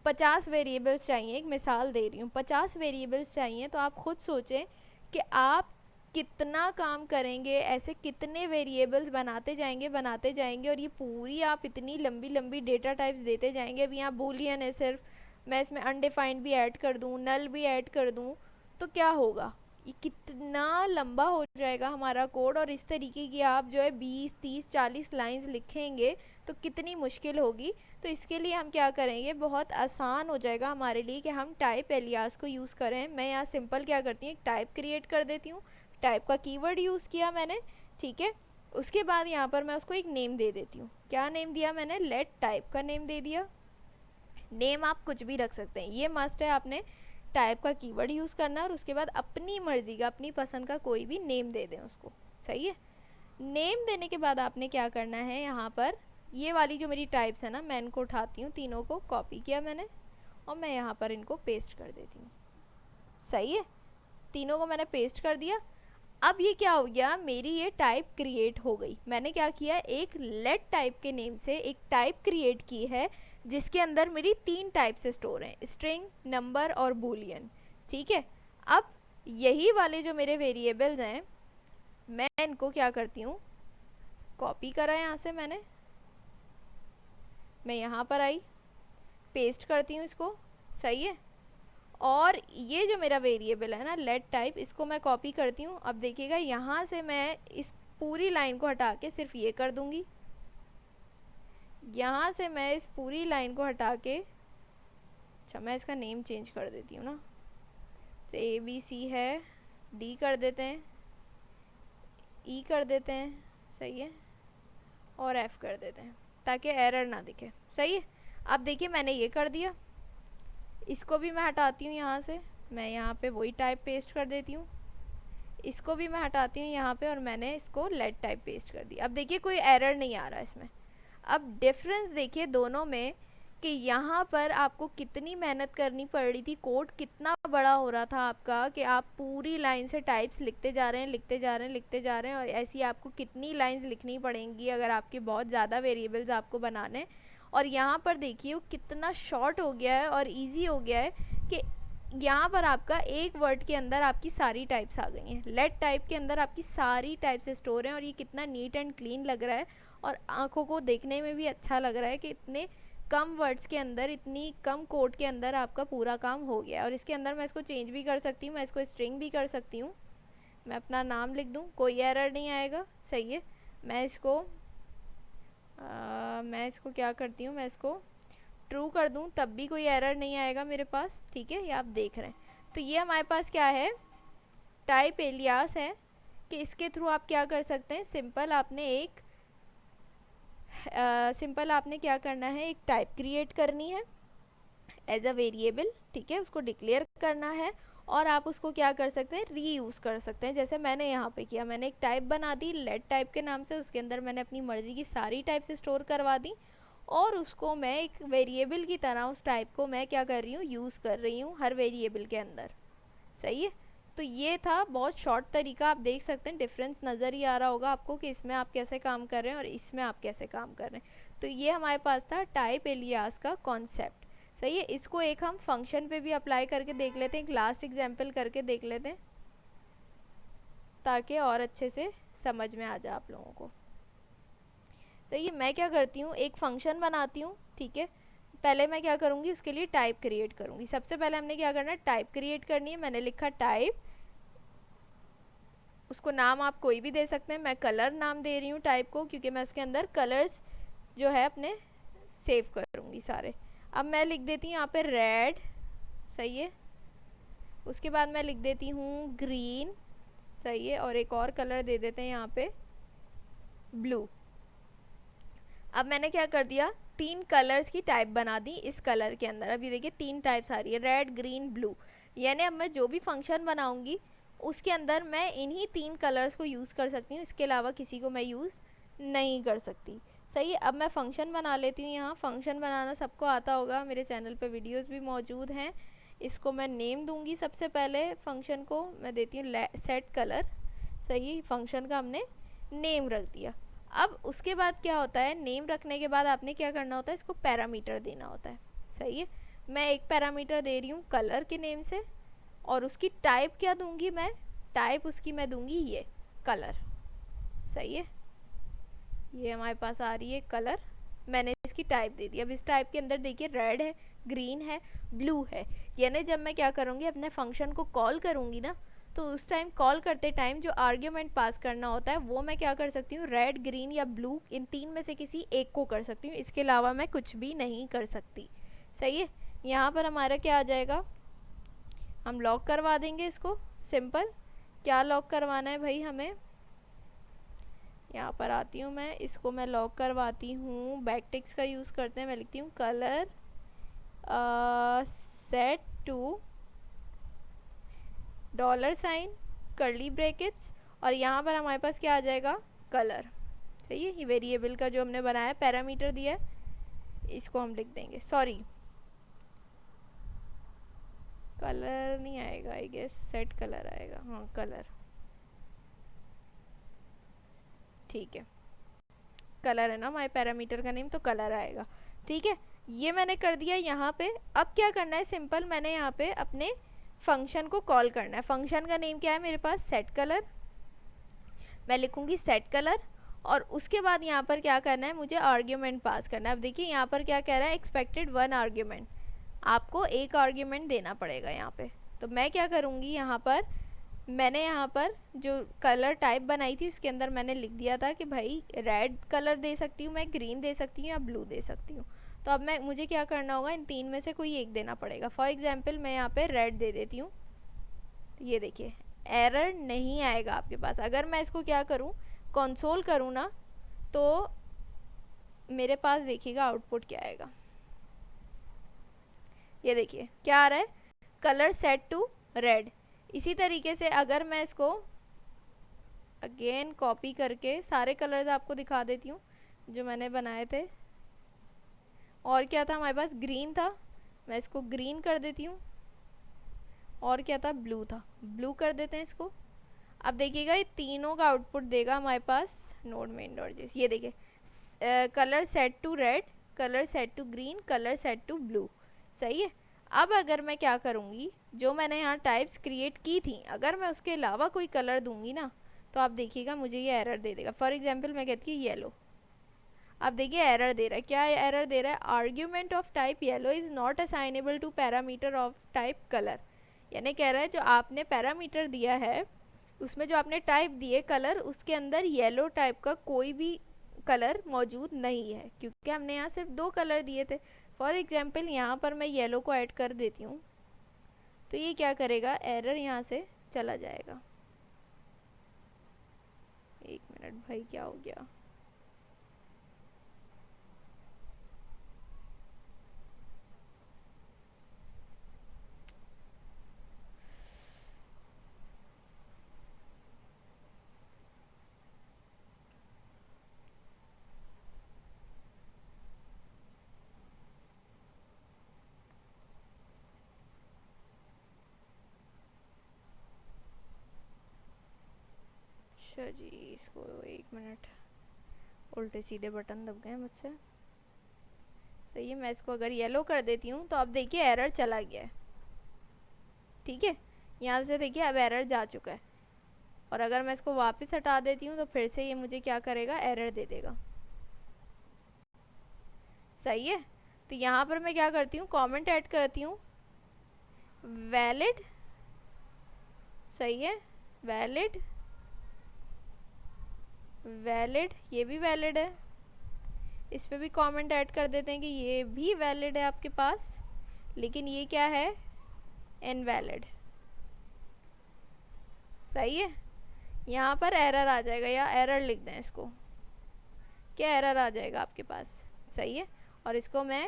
50 वेरिएबल्स चाहिए, एक मिसाल दे रही हूँ, 50 वेरिएबल्स चाहिए, तो आप खुद सोचें कि आप कितना काम करेंगे, ऐसे कितने वेरिएबल्स बनाते जाएंगे, और ये पूरी आप इतनी लंबी लंबी डेटा टाइप्स देते जाएंगे। अब यहाँ बूलियन है सिर्फ, मैं इसमें अनडिफाइंड भी ऐड कर दूँ, नल भी ऐड कर दूँ, तो क्या होगा, ये कितना लंबा हो जाएगा हमारा कोड। और इस तरीके की आप जो है 20 30 40 लाइंस लिखेंगे तो कितनी मुश्किल होगी। तो इसके लिए हम क्या करेंगे, बहुत आसान हो जाएगा हमारे लिए कि हम टाइप एलियास को यूज़ करें। मैं यहाँ सिंपल क्या करती हूँ, एक टाइप क्रिएट कर देती हूँ, टाइप का कीवर्ड यूज़ किया मैंने, ठीक है। उसके बाद यहाँ पर मैं उसको एक नेम दे देती हूँ। क्या नेम दिया मैंने, लेट टाइप का नेम दे दिया। नेम आप कुछ भी रख सकते हैं, ये मस्ट है, आपने टाइप का कीवर्ड यूज़ करना है, और उसके बाद अपनी मर्जी का, अपनी पसंद का कोई भी नेम दे दें उसको, सही है। नेम देने के बाद आपने क्या करना है, यहाँ पर ये वाली जो मेरी टाइप्स है ना, मैं इनको उठाती हूँ, तीनों को कॉपी किया मैंने, और मैं यहाँ पर इनको पेस्ट कर देती हूँ, सही है। तीनों को मैंने पेस्ट कर दिया। अब ये क्या हो गया, मेरी ये टाइप क्रिएट हो गई। मैंने क्या किया, एक लेट टाइप के नेम से एक टाइप क्रिएट की है जिसके अंदर मेरी 3 टाइप से स्टोर हैं, स्ट्रिंग, नंबर और बूलियन, ठीक है। अब यही वाले जो मेरे वेरिएबल्स हैं, मैं इनको क्या करती हूँ, कॉपी करा यहाँ से मैंने, मैं यहाँ पर आई, पेस्ट करती हूँ इसको, सही है। और ये जो मेरा वेरिएबल है ना लेट टाइप, इसको मैं कॉपी करती हूँ। अब देखिएगा यहाँ से मैं इस पूरी लाइन को हटा के सिर्फ ये कर दूंगी, यहाँ से मैं इस पूरी लाइन को हटा के अच्छा मैं इसका नेम चेंज कर देती हूँ ना, तो ABC है, D कर देते हैं, E कर देते हैं, सही है, और F कर देते हैं ताकि एरर ना दिखे। सही है, अब देखिए मैंने ये कर दिया, इसको भी मैं हटाती हूँ यहाँ से, मैं यहाँ पे वही टाइप पेस्ट कर देती हूँ, इसको भी मैं हटाती हूँ यहाँ पे और मैंने इसको लेट टाइप पेस्ट कर दी। अब देखिए कोई एरर नहीं आ रहा इसमें। अब डिफरेंस देखिए दोनों में कि यहाँ पर आपको कितनी मेहनत करनी पड़ रही थी, कोड कितना बड़ा हो रहा था आपका कि आप पूरी लाइन से टाइप्स लिखते जा रहे हैं, लिखते जा रहे हैं, लिखते जा रहे हैं, और ऐसी आपको कितनी लाइंस लिखनी पड़ेंगी अगर आपके बहुत ज़्यादा वेरिएबल्स आपको बनाने। और यहाँ पर देखिए वो कितना शॉर्ट हो गया है और ईजी हो गया है कि यहाँ पर आपका एक वर्ड के अंदर आपकी सारी टाइप्स आ गई हैं, लेट टाइप के अंदर आपकी सारी टाइप्स स्टोर हैं, और ये कितना नीट एंड क्लीन लग रहा है और आंखों को देखने में भी अच्छा लग रहा है कि इतने कम वर्ड्स के अंदर, इतनी कम कोड के अंदर आपका पूरा काम हो गया। और इसके अंदर मैं इसको चेंज भी कर सकती हूँ, मैं इसको स्ट्रिंग भी कर सकती हूँ, मैं अपना नाम लिख दूँ, कोई एरर नहीं आएगा। सही है, मैं इसको क्या करती हूँ, मैं इसको ट्रू कर दूं तब भी कोई एरर नहीं आएगा मेरे पास। ठीक है, ये आप देख रहे हैं। तो ये हमारे पास क्या है, टाइप एलियास है कि इसके थ्रू आप क्या कर सकते हैं, सिंपल आपने क्या करना है, एक टाइप क्रिएट करनी है एज अ वेरिएबल। ठीक है, उसको डिक्लेयर करना है और आप उसको क्या कर सकते हैं, रीयूज़ कर सकते हैं। जैसे मैंने यहाँ पे किया, मैंने एक टाइप बना दी लेट टाइप के नाम से, उसके अंदर मैंने अपनी मर्जी की सारी टाइप से स्टोर करवा दी और उसको मैं एक वेरिएबल की तरह उस टाइप को मैं क्या कर रही हूँ, यूज़ कर रही हूँ हर वेरिएबल के अंदर। सही है, तो ये था बहुत शॉर्ट तरीका। आप देख सकते हैं डिफरेंस नज़र ही आ रहा होगा आपको कि इसमें आप कैसे काम कर रहे हैं और इसमें आप कैसे काम कर रहे हैं। तो ये हमारे पास था टाइप एलियास का कॉन्सेप्ट। सही है, इसको एक हम फंक्शन पे भी अप्लाई करके देख लेते हैं, एक लास्ट एग्जाम्पल करके देख लेते हैं ताकि और अच्छे से समझ में आ जाए आप लोगों को। सही है, मैं क्या करती हूँ, एक फंक्शन बनाती हूँ। ठीक है, पहले मैं क्या करूँगी, उसके लिए टाइप क्रिएट करूँगी। सबसे पहले हमने क्या करना है, टाइप क्रिएट करनी है। मैंने लिखा टाइप, उसको नाम आप कोई भी दे सकते हैं, मैं कलर नाम दे रही हूँ टाइप को क्योंकि मैं उसके अंदर कलर्स जो है अपने सेव करूँगी सारे। अब मैं लिख देती हूँ यहाँ पे रेड। सही है, उसके बाद मैं लिख देती हूँ ग्रीन। सही है, और एक और कलर दे देते हैं यहाँ पे ब्लू। अब मैंने क्या कर दिया, 3 कलर्स की टाइप बना दी इस कलर के अंदर। अभी देखिए 3 टाइप्स आ रही है, रेड ग्रीन ब्लू। यानी अब मैं जो भी फंक्शन बनाऊंगी उसके अंदर मैं इन्हीं 3 कलर्स को यूज़ कर सकती हूँ, इसके अलावा किसी को मैं यूज़ नहीं कर सकती। सही है, अब मैं फंक्शन बना लेती हूँ। यहाँ फंक्शन बनाना सबको आता होगा, मेरे चैनल पे वीडियोस भी मौजूद हैं। इसको मैं नेम दूंगी। सबसे पहले फंक्शन को मैं देती हूँ सेट कलर। सही, फंक्शन का हमने नेम रख दिया। अब उसके बाद क्या होता है, नेम रखने के बाद आपने क्या करना होता है, इसको पैरामीटर देना होता है। सही है, मैं एक पैरामीटर दे रही हूँ कलर के नेम से और उसकी टाइप क्या दूंगी, मैं टाइप उसकी मैं दूंगी ये कलर। सही है, ये हमारे पास आ रही है कलर, मैंने इसकी टाइप दे दी। अब इस टाइप के अंदर देखिए रेड है, ग्रीन है, ब्लू है। यानी जब मैं क्या करूँगी, अपने फंक्शन को कॉल करूँगी ना, तो उस टाइम कॉल करते टाइम जो आर्ग्यूमेंट पास करना होता है वो मैं क्या कर सकती हूँ, रेड ग्रीन या ब्लू, इन 3 में से किसी एक को कर सकती हूँ, इसके अलावा मैं कुछ भी नहीं कर सकती। सही है, यहाँ पर हमारा क्या आ जाएगा, हम लॉक करवा देंगे इसको। सिंपल, क्या लॉक करवाना है भाई हमें, यहाँ पर आती हूँ मैं, इसको मैं लॉक करवाती हूँ, बैकटिक्स का यूज़ करते हैं। मैं लिखती हूँ colour set to $, curly brackets, और यहाँ पर हमारे पास क्या आ जाएगा, कलर। सही है, ये वेरिएबल का जो हमने बनाया पैरामीटर दिया है, इसको हम लिख देंगे, सॉरी कलर नहीं आएगा, आई गेस सेट कलर आएगा। हाँ कलर, ठीक है, कलर है ना हमारे पैरामीटर का नेम, तो कलर आएगा। ठीक है, ये मैंने कर दिया यहाँ पे। अब क्या करना है, सिंपल मैंने यहाँ पे अपने फंक्शन को कॉल करना है। फंक्शन का नेम क्या है मेरे पास, सेट कलर। मैं लिखूंगी सेट कलर और उसके बाद यहाँ पर क्या करना है, मुझे आर्ग्यूमेंट पास करना है। अब देखिए यहाँ पर क्या कह रहा है, एक्सपेक्टेड 1 आर्ग्यूमेंट, आपको एक आर्ग्यूमेंट देना पड़ेगा यहाँ पे। तो मैं क्या करूँगी, यहाँ पर मैंने यहाँ पर जो कलर टाइप बनाई थी उसके अंदर मैंने लिख दिया था कि भाई रेड कलर दे सकती हूँ मैं, ग्रीन दे सकती हूँ या ब्लू दे सकती हूँ। तो तो अब मैं मुझे क्या करना होगा, इन तीन में से कोई एक देना पड़ेगा। फॉर एग्जाम्पल मैं यहाँ पे रेड दे देती हूँ, ये देखिए एरर नहीं आएगा आपके पास। अगर मैं इसको क्या करूँ, कंसोल करूँ ना, तो मेरे पास देखिएगा आउटपुट क्या आएगा। ये देखिए क्या आ रहा है, कलर सेट टू रेड। इसी तरीके से अगर मैं इसको अगेन कॉपी करके सारे कलर्स आपको दिखा देती हूँ जो मैंने बनाए थे। और क्या था हमारे पास, ग्रीन था, मैं इसको ग्रीन कर देती हूँ। और क्या था, ब्लू था, ब्लू कर देते हैं इसको। अब देखिएगा ये तीनों का आउटपुट देगा हमारे पास नोड मेन डॉट जेएस। ये देखिए colour set to red, colour set to green, colour set to blue. सही है। अब अगर मैं क्या करूँगी, जो मैंने यहाँ टाइप्स क्रिएट की थी, अगर मैं उसके अलावा कोई कलर दूंगी ना, तो आप देखिएगा मुझे ये एरर दे देगा। फॉर एग्जाम्पल मैं कहती हूँ येलो, अब देखिए एरर दे रहा है। क्या एरर दे रहा है, argument of type yellow is not assignable to parameter of type colour. यानी कह रहा है जो आपने पैरामीटर दिया है, उसमें जो आपने टाइप दिए कलर, उसके अंदर येलो टाइप का कोई भी कलर मौजूद नहीं है, क्योंकि हमने यहाँ सिर्फ 2 कलर दिए थे। फॉर एग्जाम्पल यहाँ पर मैं येलो को ऐड कर देती हूँ, तो ये क्या करेगा, एरर यहाँ से चला जाएगा। एक मिनट भाई, क्या हो गया, अच्छा जी इसको एक मिनट, उल्टे सीधे बटन दब गए मुझसे। सही है, मैं इसको अगर येलो कर देती हूँ तो अब देखिए एरर चला गया है। ठीक है, यहाँ से देखिए अब एरर जा चुका है। और अगर मैं इसको वापस हटा देती हूँ तो फिर से ये मुझे क्या करेगा, एरर दे देगा। सही है। तो यहाँ पर मैं क्या करती हूँ, कमेंट ऐड करती हूँ, वैलिड। सही है, वैलिड, वैलिड, ये भी वैलिड है। इस पे भी कमेंट ऐड कर देते हैं कि ये भी वैलिड है आपके पास, लेकिन ये क्या है, इनवैलिड। सही है। यहाँ पर एरर आ जाएगा, या एरर लिख दें इसको, क्या एरर आ जाएगा आपके पास। सही है। और इसको मैं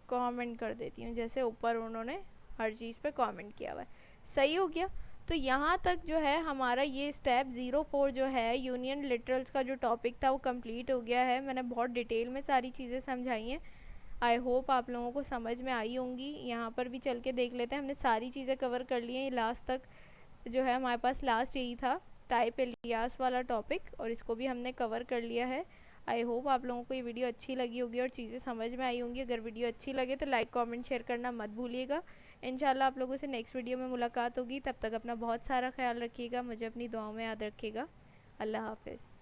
कमेंट कर देती हूँ, जैसे ऊपर उन्होंने हर चीज़ पे कमेंट किया हुआ है। सही हो गया। तो यहाँ तक जो है हमारा ये स्टेप 04 जो है यूनियन लिटरल्स का जो टॉपिक था वो कंप्लीट हो गया है। मैंने बहुत डिटेल में सारी चीज़ें समझाई हैं। आई होप आप लोगों को समझ में आई होंगी। यहाँ पर भी चल के देख लेते हैं, हमने सारी चीज़ें कवर कर ली हैं। लास्ट तक जो है हमारे पास लास्ट यही था, टाइप एलियास वाला टॉपिक, और इसको भी हमने कवर कर लिया है। आई होप आप लोगों को ये वीडियो अच्छी लगी होगी और चीज़ें समझ में आई होंगी। अगर वीडियो अच्छी लगे तो लाइक कमेंट शेयर करना मत भूलिएगा। इंशाल्लाह आप लोगों से नेक्स्ट वीडियो में मुलाकात होगी। तब तक अपना बहुत सारा ख्याल रखिएगा, मुझे अपनी दुआओं में याद रखिएगा। अल्लाह हाफिज़।